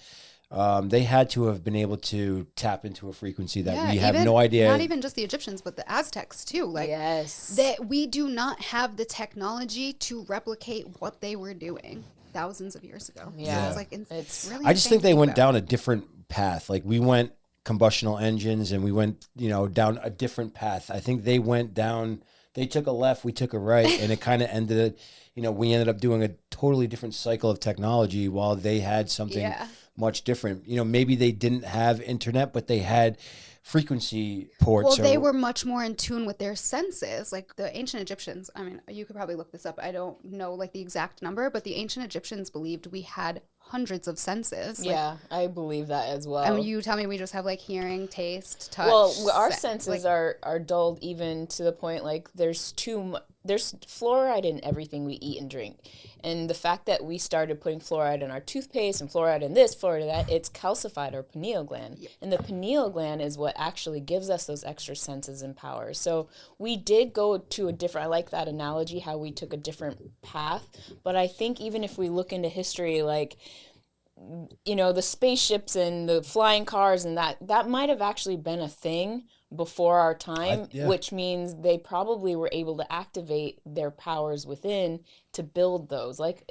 They had to have been able to tap into a frequency that we have no idea. Not even just the Egyptians, but the Aztecs too. Like that, we do not have the technology to replicate what they were doing thousands of years ago. So it's really I just think they went down a different path. Like we went combustional engines and we went, down a different path. I think they went down, they took a left, we took a right, and it kind of ended, we ended up doing a totally different cycle of technology while they had something much different. Maybe they didn't have internet, but they had frequency ports. Well, they were much more in tune with their senses. Like the ancient Egyptians, I mean, you could probably look this up. I don't know like the exact number, but the ancient Egyptians believed we had hundreds of senses. Yeah, I believe that as well. I mean, you tell me we just have like hearing, taste, touch. Well, our senses are dulled even to the point like there's fluoride in everything we eat and drink. And the fact that we started putting fluoride in our toothpaste and fluoride in this, fluoride in that, it's calcified our pineal gland. Yeah. And the pineal gland is what actually gives us those extra senses and powers. So we did go to I like that analogy, how we took a different path. But I think even if we look into history, like, the spaceships and the flying cars and that might have actually been a thing before our time, which means they probably were able to activate their powers within to build those. Like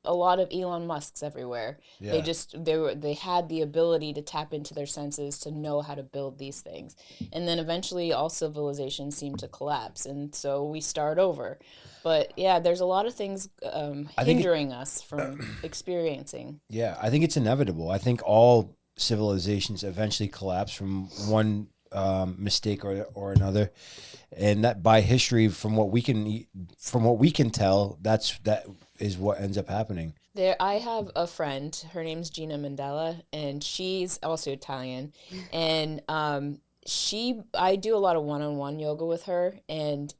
a lot of Elon Musk's everywhere. Yeah. They had the ability to tap into their senses to know how to build these things. And then eventually all civilizations seem to collapse, and so we start over. But yeah, there's a lot of things hindering us from experiencing. Yeah, I think it's inevitable. I think all civilizations eventually collapse from one mistake or another, and that by history, from what we can tell, that is what ends up happening. I have a friend. Her name's Giana Giarrusso, and she's also Italian. And I do a lot of one-on-one yoga with her, and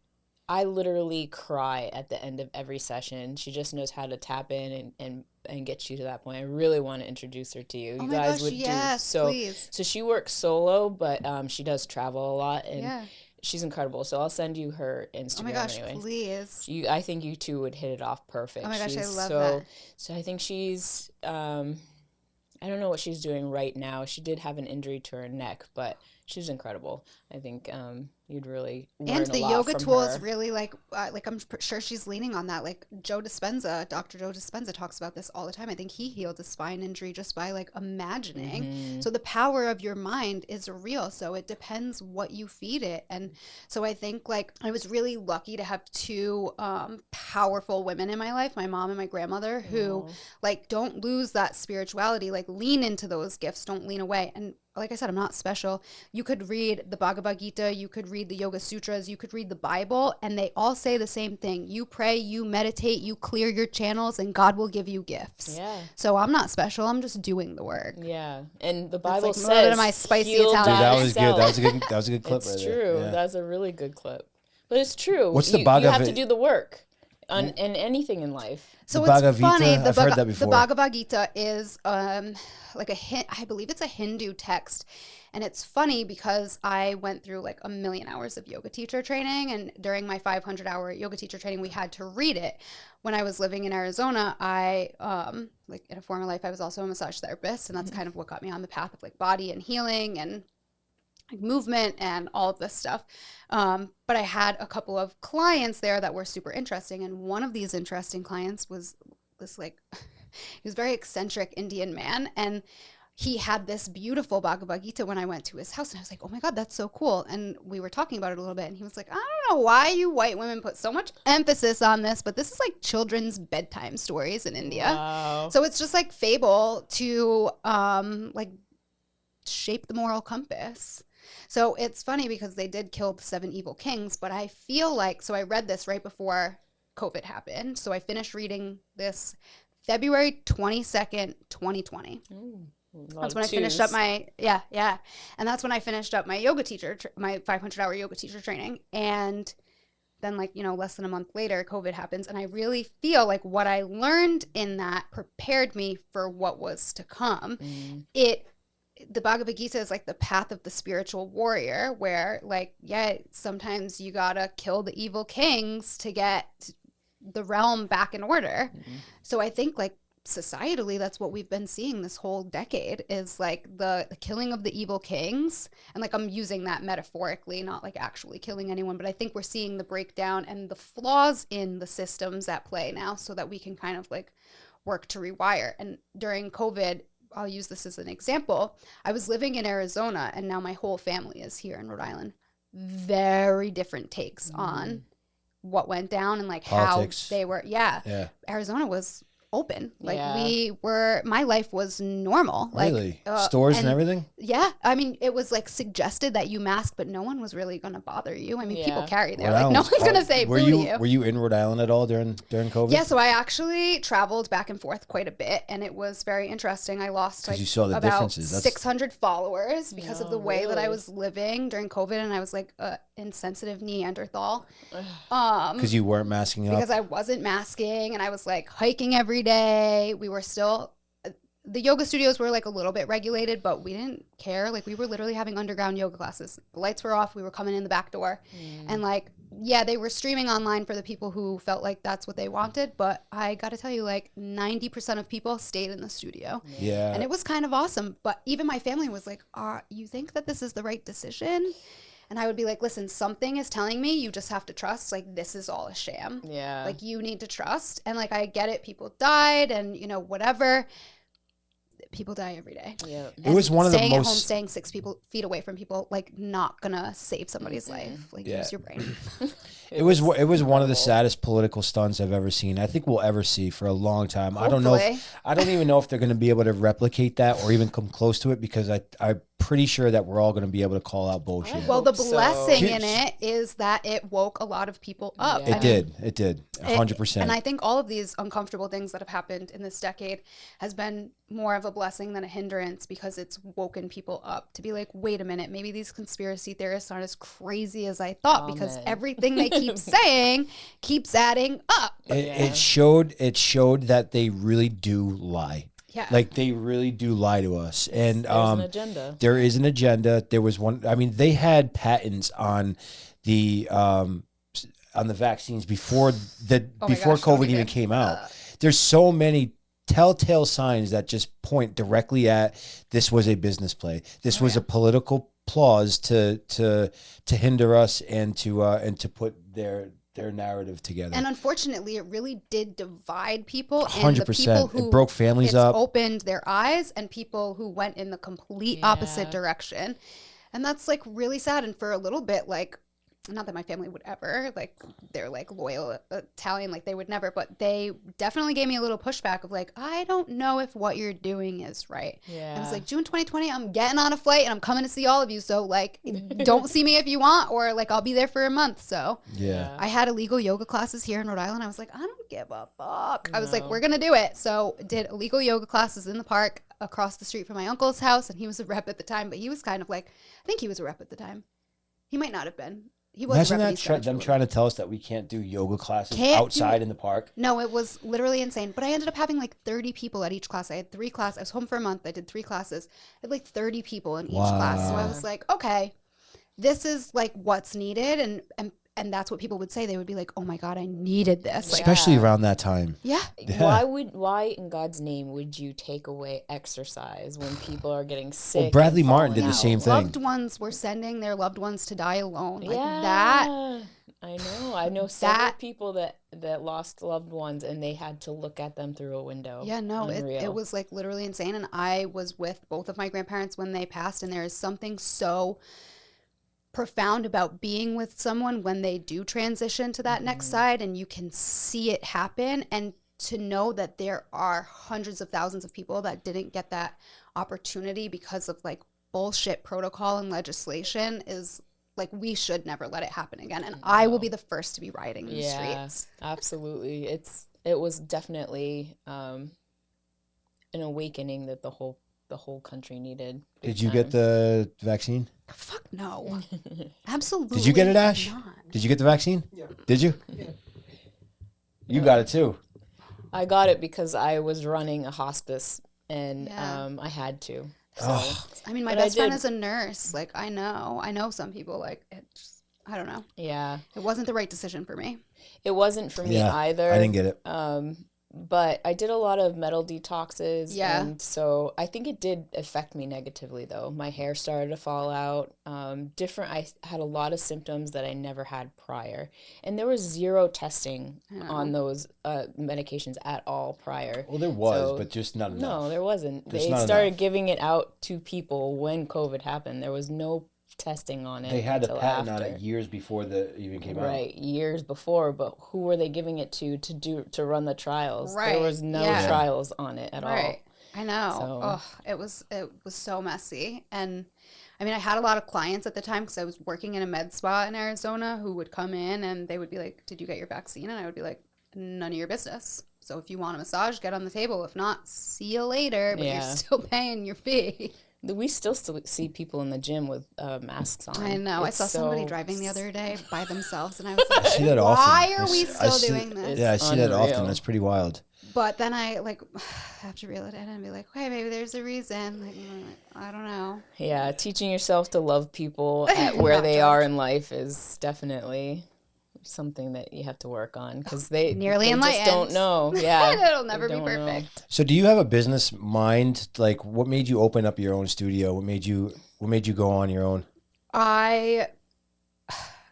I literally cry at the end of every session. She just knows how to tap in and get you to that point. I really want to introduce her to you. Oh you my guys gosh, would yes, do so. Please. So she works solo, but she does travel a lot, and she's incredible. So I'll send you her Instagram. Oh my gosh, anyway. Please. I think you two would hit it off perfect. Oh my gosh, she's I love that. So I think she's I don't know what she's doing right now. She did have an injury to her neck, but she's incredible. I think you'd really learn a lot from her. And the yoga tools really like I'm sure she's leaning on that. Like Dr. Joe Dispenza talks about this all the time. I think he healed a spine injury just by like imagining. Mm-hmm. So the power of your mind is real. So it depends what you feed it. And so I think like I was really lucky to have two powerful women in my life, my mom and my grandmother, who like don't lose that spirituality, like lean into those gifts, don't lean away. And like I said, I'm not special. You could read the Bhagavad Gita, you could read the Yoga Sutras, you could read the Bible, and they all say the same thing. You pray, you meditate, you clear your channels, and God will give you gifts. Yeah. So I'm not special. I'm just doing the work. Yeah. And the Bible says, a little bit of my spicy Italian. Dude, that was good. That was a good clip. It's true. Yeah. That's a really good clip. But it's true. What's the Bhagavad? You have to do the work in anything in life. So it's funny. I've heard that before. The Bhagavad Gita is like I believe it's a Hindu text. And it's funny because I went through like 1,000,000 hours of yoga teacher training. And during my 500-hour yoga teacher training, we had to read it. When I was living in Arizona, I, like in a former life, I was also a massage therapist. And that's kind of what got me on the path of like body and healing and like movement and all of this stuff. But I had a couple of clients there that were super interesting. And one of these interesting clients was this like, he was a very eccentric Indian man. And he had this beautiful Bhagavad Gita when I went to his house. And I was like, oh my God, that's so cool. And we were talking about it a little bit. And he was like, I don't know why you white women put so much emphasis on this, but this is like children's bedtime stories in India. Wow. So it's just like fable to like shape the moral compass. So it's funny because they did kill the 7 evil kings, but I feel like, so I read this right before COVID happened. So I finished reading this February 22nd, 2020. That's when I finished up my, and that's when I finished up my yoga teacher, my 500-hour yoga teacher training. And then like, less than a month later, COVID happens. And I really feel like what I learned in that prepared me for what was to come. The Bhagavad Gita is like the path of the spiritual warrior where like, sometimes you gotta kill the evil kings to get the realm back in order. So I think like societally, that's what we've been seeing this whole decade is like the killing of the evil kings. And like, I'm using that metaphorically, not like actually killing anyone, but I think we're seeing the breakdown and the flaws in the systems at play now so that we can kind of like work to rewire. And during COVID, I'll use this as an example. I was living in Arizona and now my whole family is here in Rhode Island. Very different takes on what went down and like politics. How they were. Arizona was open. Like my life was normal. Really? Like, stores and everything? Yeah. I mean, it was like suggested that you mask, but no one was really going to bother you. I mean, people carry there. Like no one's going to say boo to you. Were you in Rhode Island at all during COVID? Yeah. So I actually traveled back and forth quite a bit and it was very interesting. I lost like you saw the about differences. 600 followers because of the way that I was living during COVID. And I was like insensitive Neanderthal. Because you weren't masking up? Because I wasn't masking and I was like hiking every day. We were still, the yoga studios were like a little bit regulated, but we didn't care. Like we were literally having underground yoga classes. The lights were off. We were coming in the back door and like, they were streaming online for the people who felt like that's what they wanted. But I got to tell you, like 90% of people stayed in the studio. Yeah. And it was kind of awesome. But even my family was like, you think that this is the right decision? And I would be like, listen, something is telling me you just have to trust. Like, this is all a sham. Yeah. Like, you need to trust. And, like, I get it. People died and, whatever. People die every day. Yeah. And it was one of the most... Staying at home, staying 6 feet away from people, like, not gonna save somebody's life. Like, use your brain. It was one of the saddest political stunts I've ever seen. I think we'll ever see for a long time. Hopefully. I don't even know if they're going to be able to replicate that or even come close to it because I'm pretty sure that we're all going to be able to call out bullshit. Well, the blessing in it is that it woke a lot of people up. Yeah. It did 100%. And I think all of these uncomfortable things that have happened in this decade has been more of a blessing than a hindrance because it's woken people up to be like, wait a minute, maybe these conspiracy theorists aren't as crazy as I thought because everything they keep saying keeps adding up. It showed that they really do lie. Yeah. Like they really do lie to us. And there's an agenda. There is an agenda. There was one, I mean, they had patents on the vaccines before COVID even came out. There's so many telltale signs that just point directly at this was a business play. This was a political clause to hinder us and to put their narrative together. And unfortunately, it really did divide people. 100%. And the people who it broke families up. Opened their eyes, and people who went in the complete opposite direction. And that's like really sad. And for a little bit, like, not that my family would ever, like, they're like loyal Italian, like they would never, but they definitely gave me a little pushback of like, I don't know if what you're doing is right. Yeah. And it's like June 2020, I'm getting on a flight and I'm coming to see all of you. So like, don't see me if you want, or like, I'll be there for a month. So I had illegal yoga classes here in Rhode Island. I was like, I don't give a fuck. I was like, we're going to do it. So did illegal yoga classes in the park across the street from my uncle's house. And he was a rep at the time, but he was kind of like, I think he was a rep at the time. He might not have been. He was Imagine that them trying to tell us that we can't do yoga classes outside in the park. No, it was literally insane. But I ended up having like 30 people at each class. I had 3 classes. I was home for a month. I did 3 classes. I had like 30 people in each class. So I was like, okay, this is like what's needed. And that's what people would say. They would be like, oh my God, I needed this. Especially around that time. Yeah. Why in God's name would you take away exercise when people are getting sick? Well, Bradley Martin did the same thing. Loved ones were sending their loved ones to die alone. Like that. I know several people that lost loved ones and they had to look at them through a window. Yeah, no, it was like literally insane. And I was with both of my grandparents when they passed, and there is something so profound about being with someone when they do transition to that next side, and you can see it happen, and to know that there are hundreds of thousands of people that didn't get that opportunity because of like bullshit protocol and legislation is like, we should never let it happen again. And I will be the first to be rioting in the streets. Absolutely. It was definitely an awakening that the whole country needed. Did you get the vaccine? Fuck no. Absolutely. Did you get it, Ash? Not. Did you get the vaccine? Yeah. Did you? Yeah. You got it too. I got it because I was running a hospice and I had to. So. I mean, my best friend is a nurse. Like, I know some people, like, it just, I don't know. Yeah. It wasn't the right decision for me. It wasn't for me either. I didn't get it. But I did a lot of metal detoxes. Yeah. And so I think it did affect me negatively, though. My hair started to fall out. I had a lot of symptoms that I never had prior. And there was zero testing on those medications at all prior. Well, there was, but just not enough. No, there wasn't. They started giving it out to people when COVID happened. There was no testing on it. They had a patent on it years before the even came out. Right, years before, but who were they giving it to run the trials? Right. There was no trials on it at all. I know. So. It was so messy. And I mean, I had a lot of clients at the time because I was working in a med spa in Arizona who would come in and they would be like, "Did you get your vaccine?" And I would be like, "None of your business. So if you want a massage, get on the table. If not, see you later, but you're still paying your fee." We still see people in the gym with masks on. I know. I saw somebody driving the other day by themselves, and I was like, I see that often. Why are we still doing this? Yeah, I see that often. That's pretty wild. But then I have to reel it in and be like, okay, maybe there's a reason. Like, I don't know. Yeah, teaching yourself to love people at where they are in life is definitely something that you have to work on because they just don't know. Yeah, it'll never be perfect. Know. So, do you have a business mind? Like, what made you open up your own studio? What made you go on your own? I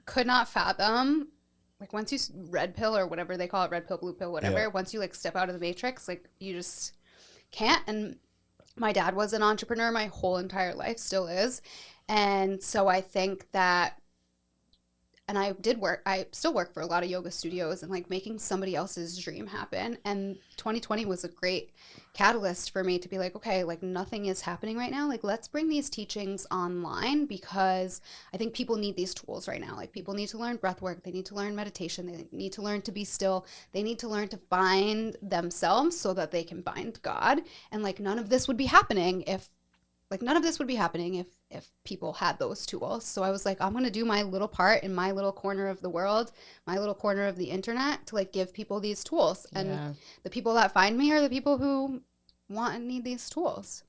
could not fathom. Like, once you red pill or whatever they call it, red pill, blue pill, whatever. Yeah. Once you like step out of the matrix, like you just can't. And my dad was an entrepreneur my whole entire life, still is, and so I think that. And I still work for a lot of yoga studios and like making somebody else's dream happen. And 2020 was a great catalyst for me to be like, okay, like nothing is happening right now. Like, let's bring these teachings online because I think people need these tools right now. Like, people need to learn breathwork. They need to learn meditation. They need to learn to be still. They need to learn to find themselves so that they can find God. And like, none of this would be happening if people had those tools. So I was like, I'm going to do my little part in my little corner of the world, my little corner of the internet to like give people these tools. And the people that find me are the people who want and need these tools.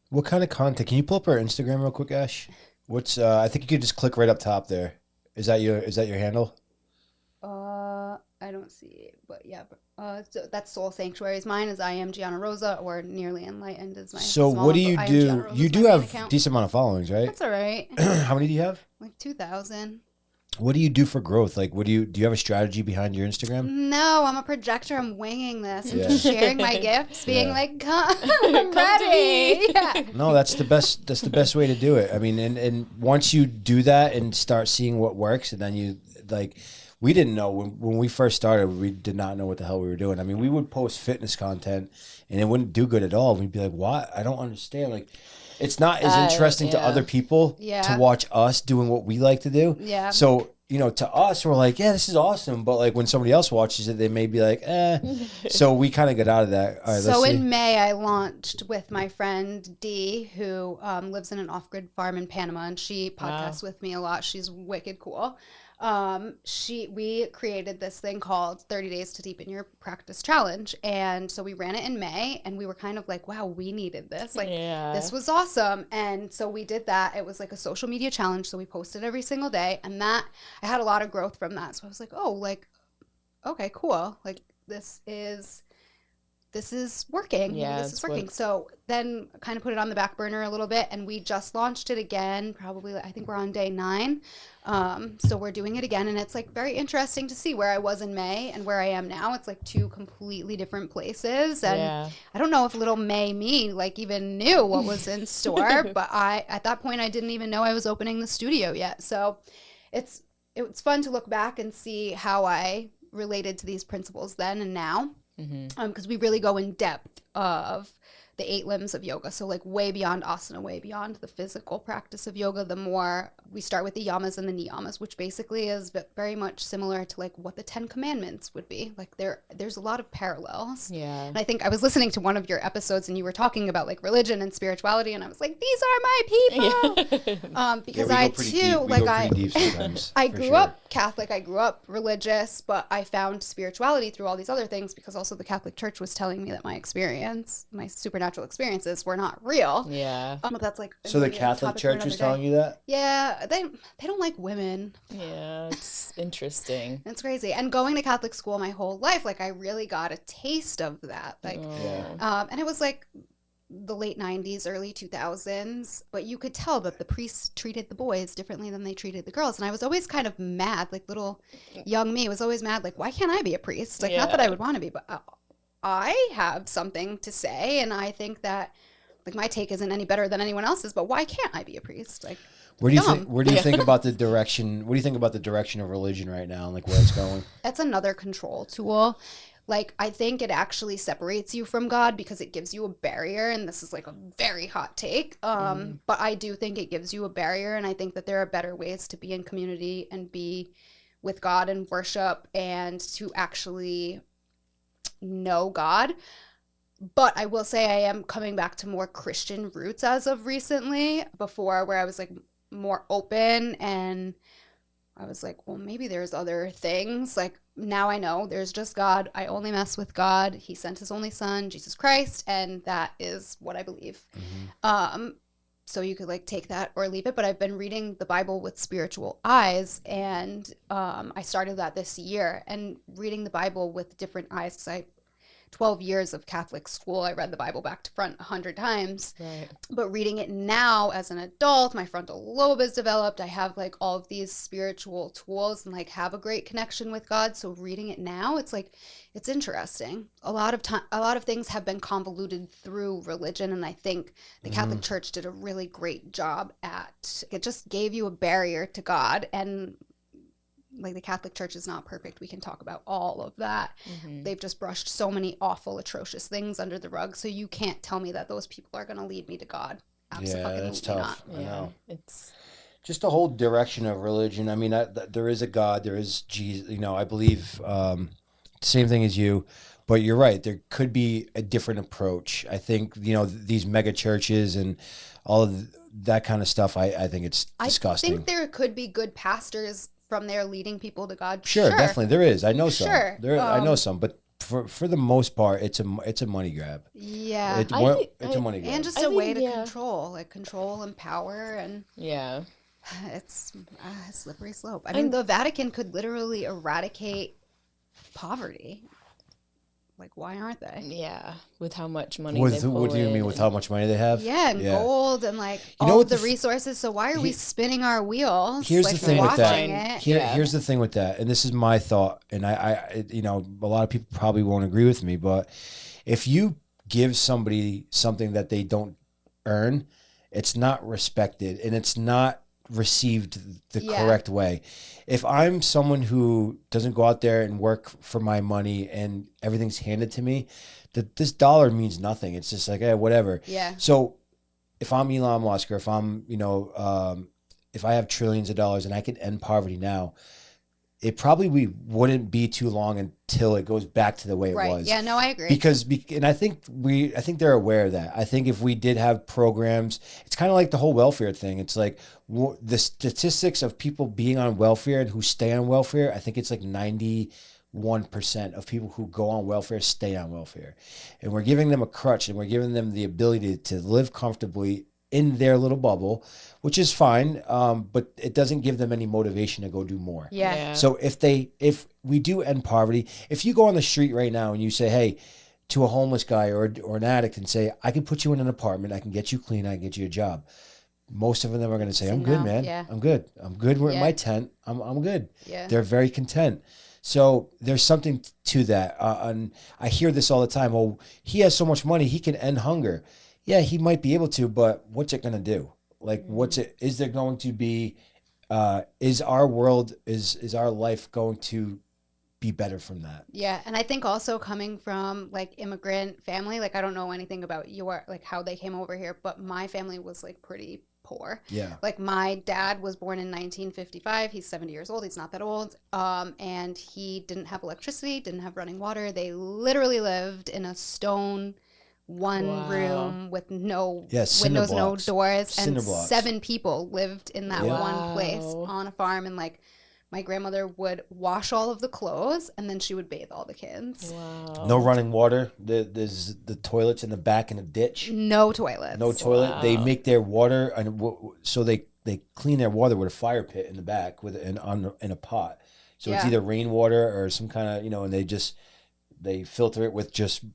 What kind of content? Can you pull up our Instagram real quick, Ash? What's I think you could just click right up top there. Is that your handle? I don't see it, but yeah. So that's Soul Sanctuary's. Mine is I am Giana Giarrusso, or Nearly Enlightened is my. So what do you do? You do have a decent amount of followings, right? That's all right. How many do you have? Like 2,000. What do you do for growth? Like, do you have a strategy behind your Instagram? No, I'm a projector. I'm winging this. I'm just sharing my gifts, being like, I'm ready. Yeah. No, that's the best. That's the best way to do it. I mean, and once you do that and start seeing what works, and then you like. We didn't know when we first started. We did not know what the hell we were doing. I mean, we would post fitness content, and it wouldn't do good at all. We'd be like, "What? I don't understand." Like, it's not as interesting to other people to watch us doing what we like to do. Yeah. So to us, we're like, "Yeah, this is awesome." But like when somebody else watches it, they may be like, "Eh." So we kind of got out of that. All right, so in May, I launched with my friend Dee, who lives in an off-grid farm in Panama, and she podcasts with me a lot. She's wicked cool. We created this thing called 30 Days to Deepen Your Practice Challenge. And so we ran it in May, and we were kind of like, wow, we needed this. Like, this was awesome. And so we did that. It was like a social media challenge. So we posted every single day. And I had a lot of growth from that. So I was like, oh, like, okay, cool. Like, this is working. Yeah, this is working. So then kind of put it on the back burner a little bit, and we just launched it again. Probably, I think we're on day 9. So we're doing it again, and it's like very interesting to see where I was in May and where I am now. It's like 2 completely different places, and I don't know if little me like even knew what was in store. But at that point, I didn't even know I was opening the studio yet. So it's fun to look back and see how I related to these principles then and now. Because we really go in depth of the 8 limbs of yoga. So like way beyond asana, way beyond the physical practice of yoga. The more we start with the yamas and the niyamas, which basically is very much similar to like what the 10 commandments would be. Like there's a lot of parallels. Yeah. And I think I was listening to one of your episodes and you were talking about like religion and spirituality, and I was like, these are my people. Because I too, like I grew up Catholic, I grew up religious, but I found spirituality through all these other things because also the Catholic Church was telling me that my supernatural experiences were not real. Yeah. But that's like so the Catholic Church was telling you that? Yeah, they don't like women. Yeah, it's interesting. It's crazy. And going to Catholic school my whole life, like I really got a taste of that. Like, and it was like the late 90s, early 2000s, but you could tell that the priests treated the boys differently than they treated the girls. And I was always kind of mad, like little young me was always mad, like, why can't I be a priest? Like, not that I would want to be, but I have something to say, and I think that like my take isn't any better than anyone else's, but why can't I be a priest? Like, where do you think about the direction? What do you think about the direction of religion right now, and like where it's going? That's another control tool. Like, I think it actually separates you from God because it gives you a barrier, and this is like a very hot take. But I do think it gives you a barrier, and I think that there are better ways to be in community and be with God and worship and to actually know God. But I will say I am coming back to more Christian roots as of recently. Before, where I was like more open and I was like, well, maybe there's other things. Like, now I know there's just God. I only mess with God. He sent his only son, Jesus Christ, and that is what I believe. So you could like take that or leave it, but I've been reading the Bible with spiritual eyes, and I started that this year, and reading the Bible with different eyes, because 12 years of Catholic school, I read the Bible back to front 100 times. Right. But reading it now as an adult, my frontal lobe is developed. I have like all of these spiritual tools and like have a great connection with God. So reading it now, it's like, it's interesting. A lot of things have been convoluted through religion, and I think the Catholic Church did a really great job at it. Just gave you a barrier to God, and like the Catholic Church is not perfect. We can talk about all of that. They've just brushed so many awful, atrocious things under the rug. So you can't tell me that those people are going to lead me to God. Absolutely yeah, that's tough. Not. I know. It's just the whole direction of religion. I mean, there is a God, there is Jesus. You know, I believe same thing as you, but you're right. There could be a different approach. I think, you know, these mega churches and all of that kind of stuff, I think it's disgusting. I think there could be good pastors from there leading people to God. Sure, definitely there is. I know some. Sure. I know some, but for the most part, it's a money grab. Yeah, it's a money grab, and just a way to control and power, and it's a slippery slope. I mean, the Vatican could literally eradicate poverty. Like, why aren't they? Yeah, with how much money what do you mean with how much money they have? Yeah, and gold and like all of the resources. So why are we spinning our wheels? Here's like, the thing with that. Here's the thing with that, and this is my thought, and I you know, a lot of people probably won't agree with me, but if you give somebody something that they don't earn, it's not respected, and it's not received the correct way. If I'm someone who doesn't go out there and work for my money and everything's handed to me, that this dollar means nothing. It's just like, whatever. Yeah. So if I'm Elon Musk, or if I'm, you know, if I have trillions of dollars and I can end poverty now, it probably wouldn't be too long until it goes back to the way it was. Yeah, no, I agree. And I think they're aware of that. I think if we did have programs, it's kind of like the whole welfare thing. It's like the statistics of people being on welfare and who stay on welfare, I think it's like 91% of people who go on welfare stay on welfare. And we're giving them a crutch, and we're giving them the ability to live comfortably in their little bubble, which is fine, but it doesn't give them any motivation to go do more. Yeah. So if we do end poverty, if you go on the street right now and you say, hey, to a homeless guy or an addict and say, I can put you in an apartment, I can get you clean, I can get you a job. Most of them are going to say, I'm good, man. Yeah. I'm good. We're in my tent. I'm good. Yeah. They're very content. So there's something to that. And I hear this all the time. Oh, he has so much money, he can end hunger. Yeah, he might be able to, but what's it going to do? Like, is there going to be, is our world, is our life going to be better from that? Yeah. And I think also coming from like immigrant family, like I don't know anything about like how they came over here, but my family was like pretty poor. Yeah. Like my dad was born in 1955. He's 70 years old. He's not that old. And he didn't have electricity, didn't have running water. They literally lived in a stone room with no windows, no doors, and 7 people lived in that one place on a farm. And like my grandmother would wash all of the clothes, and then she would bathe all the kids. No running water. There's the toilets in the back in a ditch. No toilets. No toilet. They make their water, and so they clean their water with a fire pit in the back in a pot. So it's either rainwater or some kind of, and they filter it with just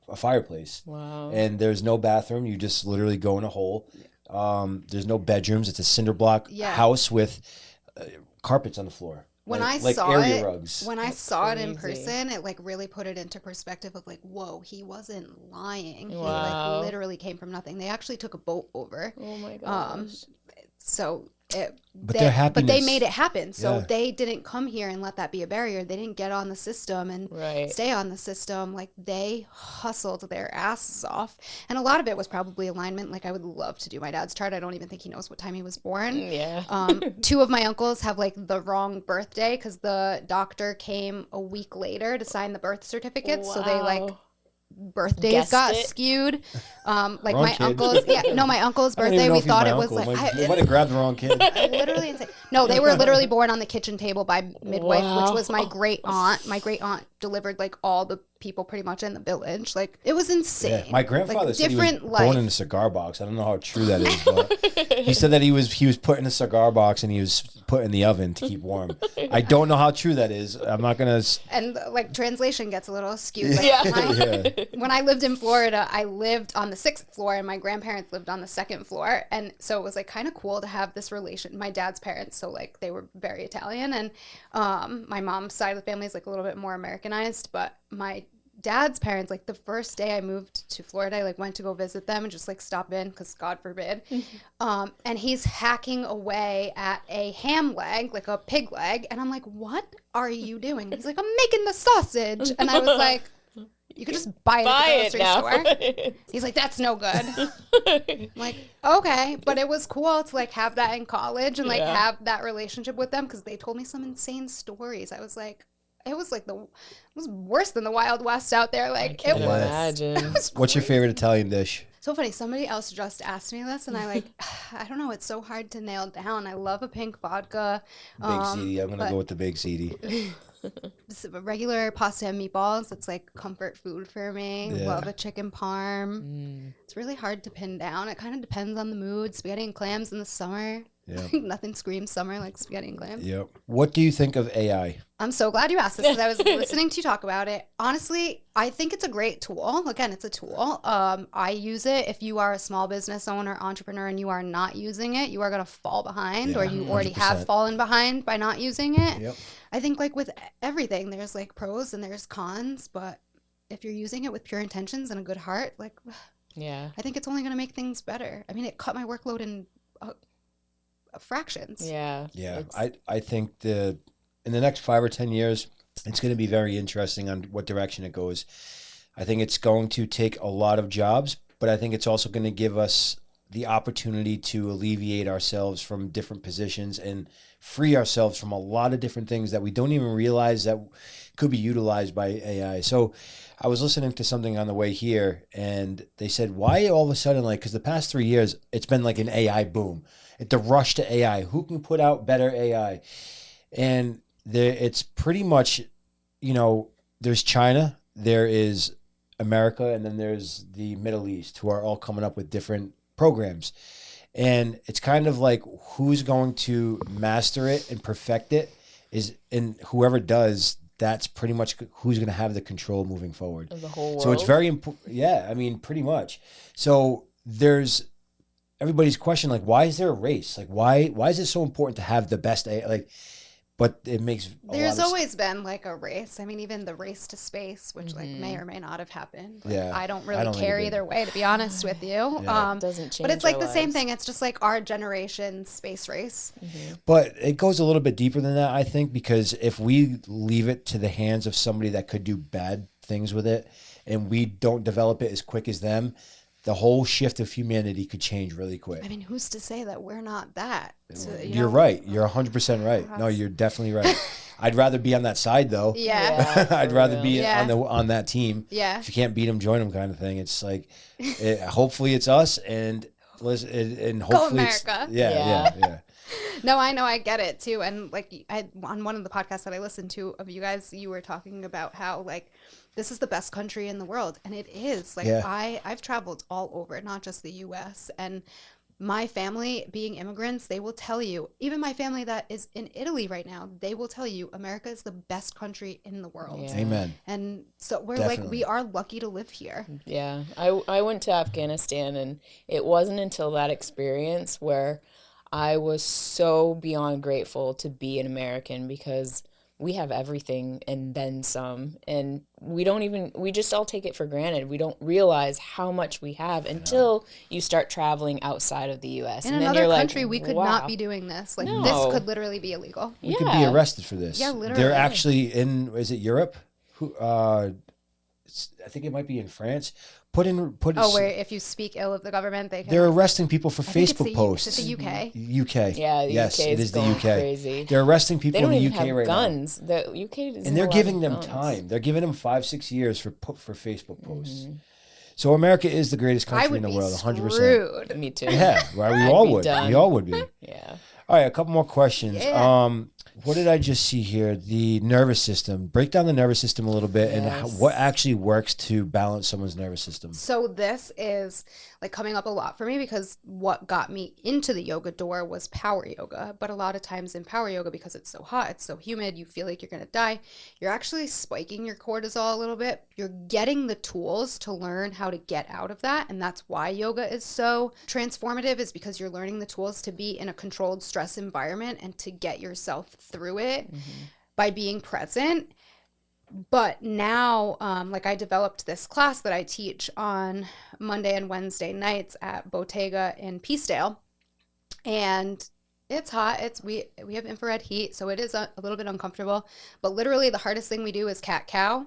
a fireplace. And there's no bathroom. You just literally go in a hole. There's no bedrooms. It's a cinder block house with carpets on the floor. When I saw it in person, it like really put it into perspective of like, whoa, he wasn't lying. He like literally came from nothing. They actually took a boat over. Oh my gosh. But they made it happen. So they didn't come here and let that be a barrier. They didn't get on the system and stay on the system. Like they hustled their asses off. And a lot of it was probably alignment. Like I would love to do my dad's chart. I don't even think he knows what time he was born. Yeah. 2 of my uncles have like the wrong birthday because the doctor came a week later to sign the birth certificates. So they like birthdays got skewed. Like wrong my kid. Uncle's my uncle's birthday, we thought it was like you might have grabbed the wrong kid. Literally insane. No, they were literally born on the kitchen table by midwife, which was my great aunt. My great aunt delivered like all the people pretty much in the village. Like it was insane. My grandfather said he was born in a cigar box. I don't know how true that is, but he said that he was put in a cigar box and he was put in the oven to keep warm. I don't know how true that is. I'm not gonna. And like translation gets a little skewed. Like, when I lived in Florida, I lived on the 6th floor and my grandparents lived on the 2nd floor, and so it was like kind of cool to have this relation. My dad's parents, so like they were very Italian, and my mom's side of the family is like a little bit more Americanized, but my dad's parents, like the first day I moved to Florida, I like went to go visit them and just like stop in because God forbid. And he's hacking away at a ham leg, like a pig leg, and I'm like, what are you doing? He's like, I'm making the sausage, and I was like, you could just buy it at the grocery store. He's like, that's no good. I'm like, okay. But it was cool to like have that in college and like have that relationship with them because they told me some insane stories. I was like, it was worse than the Wild West out there. Like it was. What's your favorite Italian dish? So funny. Somebody else just asked me this, and I don't know. It's so hard to nail down. I love a pink vodka. Big ziti. I'm gonna go with the big ziti. Regular pasta and meatballs. It's like comfort food for me. Love a chicken parm. It's really hard to pin down. It kind of depends on the mood. Spaghetti and clams in the summer. Yeah. Nothing screams summer like spaghetti and clams. Yep. What do you think of AI? I'm so glad you asked this because I was listening to you talk about it. Honestly, I think it's a great tool. Again, it's a tool. I use it. If you are a small business owner, entrepreneur, and you are not using it, you are going to fall behind, or you already 100%. Have fallen behind by not using it. Yep. I think like with everything, there's like pros and there's cons, but if you're using it with pure intentions and a good heart, like, I think it's only going to make things better. I mean, it cut my workload in fractions. Yeah. I think in the next 5 or 10 years, it's going to be very interesting on what direction it goes. I think it's going to take a lot of jobs, but I think it's also going to give us the opportunity to alleviate ourselves from different positions and free ourselves from a lot of different things that we don't even realize that could be utilized by AI. So I was listening to something on the way here, and they said, why all of a sudden, like, because the past 3 years, it's been like an AI boom. The rush to AI. Who can put out better AI? And it's pretty much, there's China, there is America, and then there's the Middle East, who are all coming up with different programs. And it's kind of like who's going to master it and perfect it and whoever does, that's pretty much who's going to have the control moving forward. Of the whole world. So it's very important. Yeah, I mean, pretty much. So there's everybody's question, like, why is there a race? Like, why is it so important to have the best AI? Like, but it makes there's always been like a race. I mean, even the race to space, which like may or may not have happened. Like, yeah, I don't really care either way, to be honest with you. Yeah. It doesn't change. But it's like the lives. same thing. It's just like our generation's space race. But it goes a little bit deeper than that, I think, because if we leave it to the hands of somebody that could do bad things with it, and we don't develop it as quick as them, the whole shift of humanity could change really quick. I mean, who's to say that we're not that? So, you're right. You're 100% right. No, you're definitely right. I'd rather be on that side, though. Yeah. I'd rather be Yeah. on that team. Yeah. If you can't beat them, join them, kind of thing. It's like, hopefully it's us, and hopefully Go America. Yeah. No, I know, I get it too. And like on one of the podcasts that I listened to of you guys, you were talking about how like this is the best country in the world, and it is. Like I've traveled all over, not just the US, and my family being immigrants, they will tell you, even my family that is in Italy right now, they will tell you America is the best country in the world. Yeah. Amen. And so we're Definitely. like, we are lucky to live here. Yeah. I went to Afghanistan, and it wasn't until that experience where I was so beyond grateful to be an American, because we have everything and then some, and we just all take it for granted. We don't realize how much we have until you start traveling outside of the U.S. In and then another you're country, like, we could wow. not be doing this. Like No. this could literally be illegal. We could be arrested for this. Yeah, literally. They're actually is it Europe? I think it might be in France. Where if you speak ill of the government, they're arresting people for Facebook posts. Is it the UK? UK. Yeah, the yes, UK it is the UK. Crazy. They're arresting people They don't in the even UK have right guns. The UK doesn't and they're allow giving them guns. time. They're giving them 5-6 years for Facebook posts. So America is the greatest country in the world, 100%. Screwed. Me too. Yeah, right. We I'd all be would. done. We all would be. Yeah. All right, a couple more questions. Yeah. What did I just see here? The nervous system. Break down the nervous system a little bit and what actually works to balance someone's nervous system. So this is like coming up a lot for me, because what got me into the yoga door was power yoga. But a lot of times in power yoga, because it's so hot, it's so humid, you feel like you're going to die, you're actually spiking your cortisol a little bit. You're getting the tools to learn how to get out of that. And that's why yoga is so transformative, is because you're learning the tools to be in a controlled stress environment and to get yourself through it by being present. But now, like I developed this class that I teach on Monday and Wednesday nights at Bottega in Peacedale, and it's hot. We have infrared heat, so it is a little bit uncomfortable. But literally, the hardest thing we do is cat cow.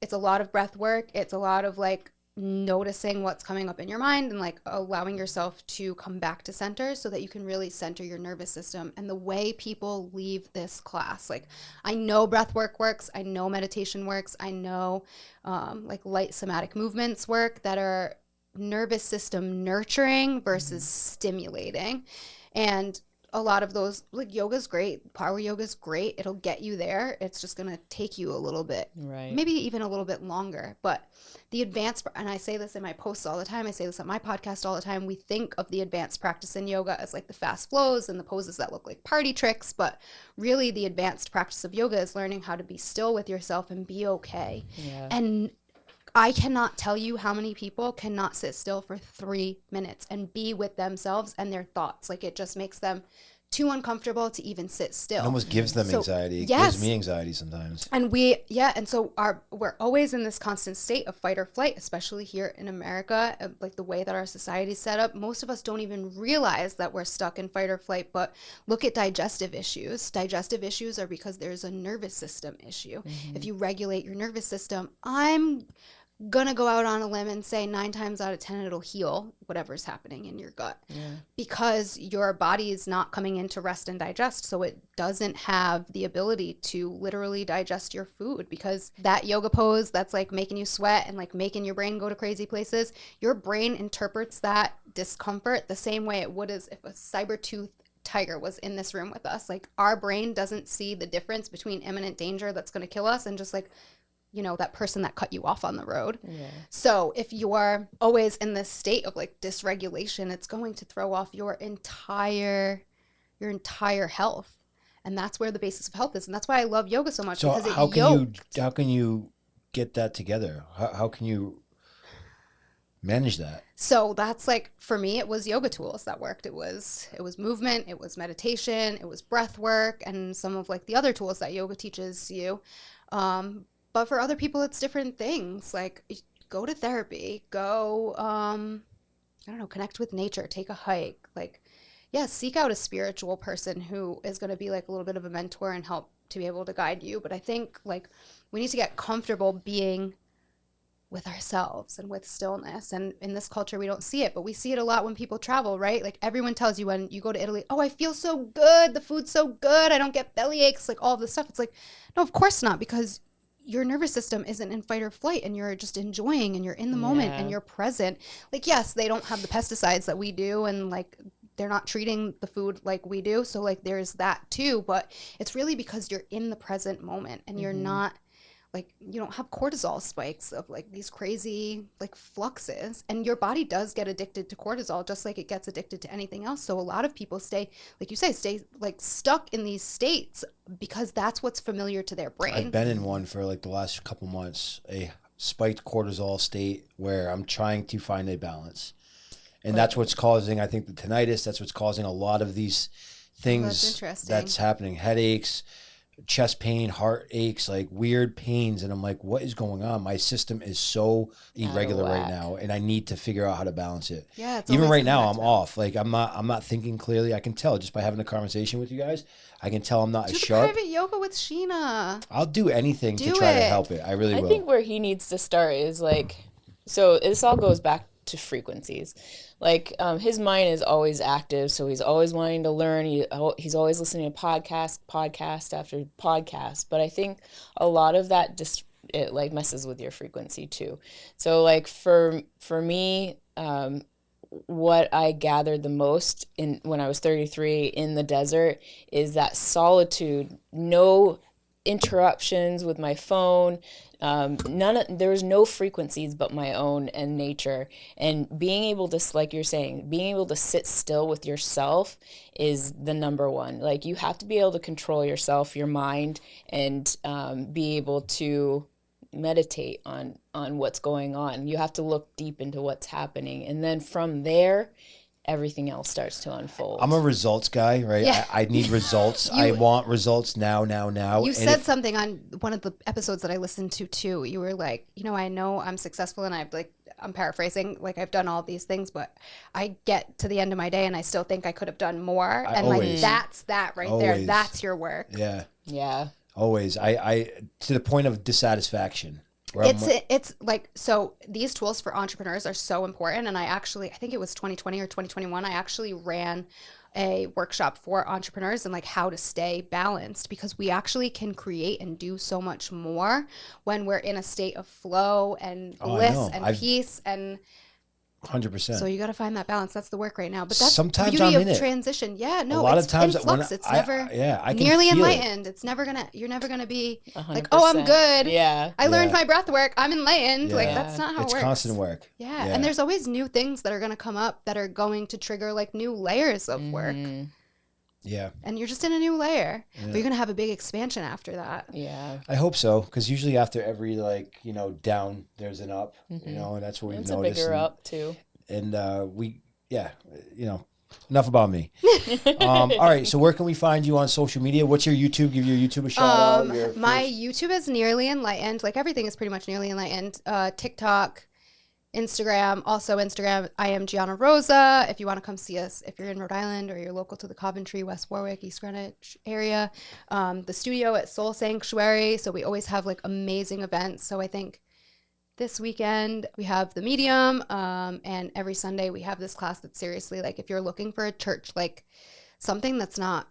It's a lot of breath work. It's a lot of like noticing what's coming up in your mind and like allowing yourself to come back to center so that you can really center your nervous system. And the way people leave this class, like I know breath work works, I know meditation works, I know like light somatic movements work that are nervous system nurturing versus stimulating. And a lot of those, like yoga's great, power yoga's great, it'll get you there. It's just gonna take you a little bit, maybe even a little bit longer. But the advanced, and I say this in my posts all the time, I say this on my podcast all the time, we think of the advanced practice in yoga as like the fast flows and the poses that look like party tricks, but really the advanced practice of yoga is learning how to be still with yourself and be okay. And I cannot tell you how many people cannot sit still for 3 minutes and be with themselves and their thoughts. Like it just makes them too uncomfortable to even sit still. It almost gives them anxiety. It gives me anxiety sometimes. And so we're always in this constant state of fight or flight, especially here in America, like the way that our society is set up. Most of us don't even realize that we're stuck in fight or flight, but look at digestive issues. Digestive issues are because there's a nervous system issue. If you regulate your nervous system, I'm gonna go out on a limb and say 9 times out of 10 it'll heal whatever's happening in your gut, because your body is not coming in to rest and digest, so it doesn't have the ability to literally digest your food, because that yoga pose that's like making you sweat and like making your brain go to crazy places, your brain interprets that discomfort the same way it would as if a saber-toothed tiger was in this room with us. Like, our brain doesn't see the difference between imminent danger that's going to kill us and just like, you know, that person that cut you off on the road. So if you are always in this state of like dysregulation, it's going to throw off your entire health. And that's where the basis of health is. And that's why I love yoga so much. So because how can you get that together? How can you manage that? So that's like, for me, it was yoga tools that worked. It was movement, it was meditation, it was breath work, and some of like the other tools that yoga teaches you. But for other people, it's different things. Like, go to therapy, go, I don't know, connect with nature, take a hike. Like, yeah, seek out a spiritual person who is going to be like a little bit of a mentor and help to be able to guide you. But I think like we need to get comfortable being with ourselves and with stillness. And in this culture, we don't see it, but we see it a lot when people travel, right? Like, everyone tells you when you go to Italy, oh, I feel so good. The food's so good. I don't get belly aches, like all this stuff. It's like, no, of course not, because your nervous system isn't in fight or flight, and you're just enjoying, and you're in the moment, and you're present. Like, yes, they don't have the pesticides that we do, and like they're not treating the food like we do. So like there's that too, but it's really because you're in the present moment, and you're not like, you don't have cortisol spikes of like these crazy like fluxes, and your body does get addicted to cortisol just like it gets addicted to anything else. So a lot of people stay, like you say, like stuck in these states because that's what's familiar to their brain. I've been in one for like the last couple months, a spiked cortisol state where I'm trying to find a balance. And that's what's causing, I think, the tinnitus. That's what's causing a lot of these things that's happening. Headaches, chest pain, heart aches, like weird pains. And I'm like, what is going on? My system is so irregular right now, and I need to figure out how to balance it. Yeah, it's even right now, I'm off. Like, I'm not thinking clearly. I can tell just by having a conversation with you guys. I can tell I'm not as sharp. Do private yoga with Sheena. I'll do anything to try to help it. I really will. I think where he needs to start is like, so this all goes back to frequencies. Like, his mind is always active, so he's always wanting to learn. He's always listening to podcast after podcast. But I think a lot of that just, it like messes with your frequency too. So like for me, what I gathered the most when I was 33 in the desert is that solitude, no interruptions with my phone, there was no frequencies but my own and nature. And being able to, like you're saying, being able to sit still with yourself is the number one. Like, you have to be able to control yourself, your mind, and be able to meditate on what's going on. You have to look deep into what's happening, and then from there everything else starts to unfold. I'm a results guy, right? Yeah. I need results. I want results now. You said something on one of the episodes that I listened to too. You were like, I know I'm successful, and I'm paraphrasing, like, I've done all these things, but I get to the end of my day and I still think I could have done more. That's that right there. That's your work. Yeah. Always. I to the point of dissatisfaction. It's like, so these tools for entrepreneurs are so important. And I think it was 2020 or 2021, I actually ran a workshop for entrepreneurs and like how to stay balanced, because we actually can create and do so much more when we're in a state of flow and bliss and peace and 100%. So you got to find that balance. That's the work right now. But that's sometimes the beauty I'm in of it. Transition. Yeah, no, a lot it's of times in flux. when It's never I can nearly feel enlightened. It. It's never you're never gonna be 100%. like, oh, I'm good. Yeah. I learned my breath work. I'm enlightened. Yeah. Like, that's not how it works. It's constant work. Yeah. And there's always new things that are gonna come up that are going to trigger like new layers of work. Yeah. And you're just in a new layer. Yeah. But you're going to have a big expansion after that. Yeah. I hope so. Because usually after every, down, there's an up, and that's what we've noticed. It's a bigger up, too. And enough about me. All right. So where can we find you on social media? What's your YouTube? Give your YouTube a shout out. My YouTube is Nearly Enlightened. Like, everything is pretty much Nearly Enlightened. TikTok, Instagram, I am Giana Rosa. If you want to come see us, if you're in Rhode Island or you're local to the Coventry, West Warwick, East Greenwich area, the studio at Soul Sanctuary. So we always have like amazing events. So I think this weekend we have the Medium, and every Sunday we have this class that's seriously like, if you're looking for a church, like something that's not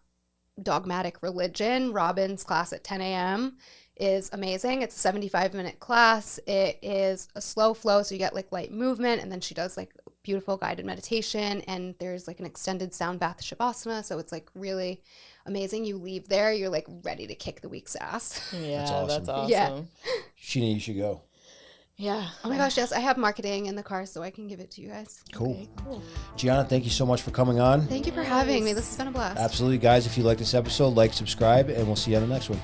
dogmatic religion, Robin's class at 10 a.m. is amazing. It's a 75-minute class. It is a slow flow, so you get like light movement, and then she does like beautiful guided meditation, and there's like an extended sound bath shavasana, so it's like really amazing. You leave there, you're like ready to kick the week's ass. Yeah, that's awesome. Yeah. Sheena, you should go. Yeah. Oh my gosh, yes, I have marketing in the car, so I can give it to you guys. Cool. Okay, cool. Gianna, thank you so much for coming on. Thank you for having me. This has been a blast. Absolutely, guys. If you like this episode, like, subscribe, and we'll see you on the next one.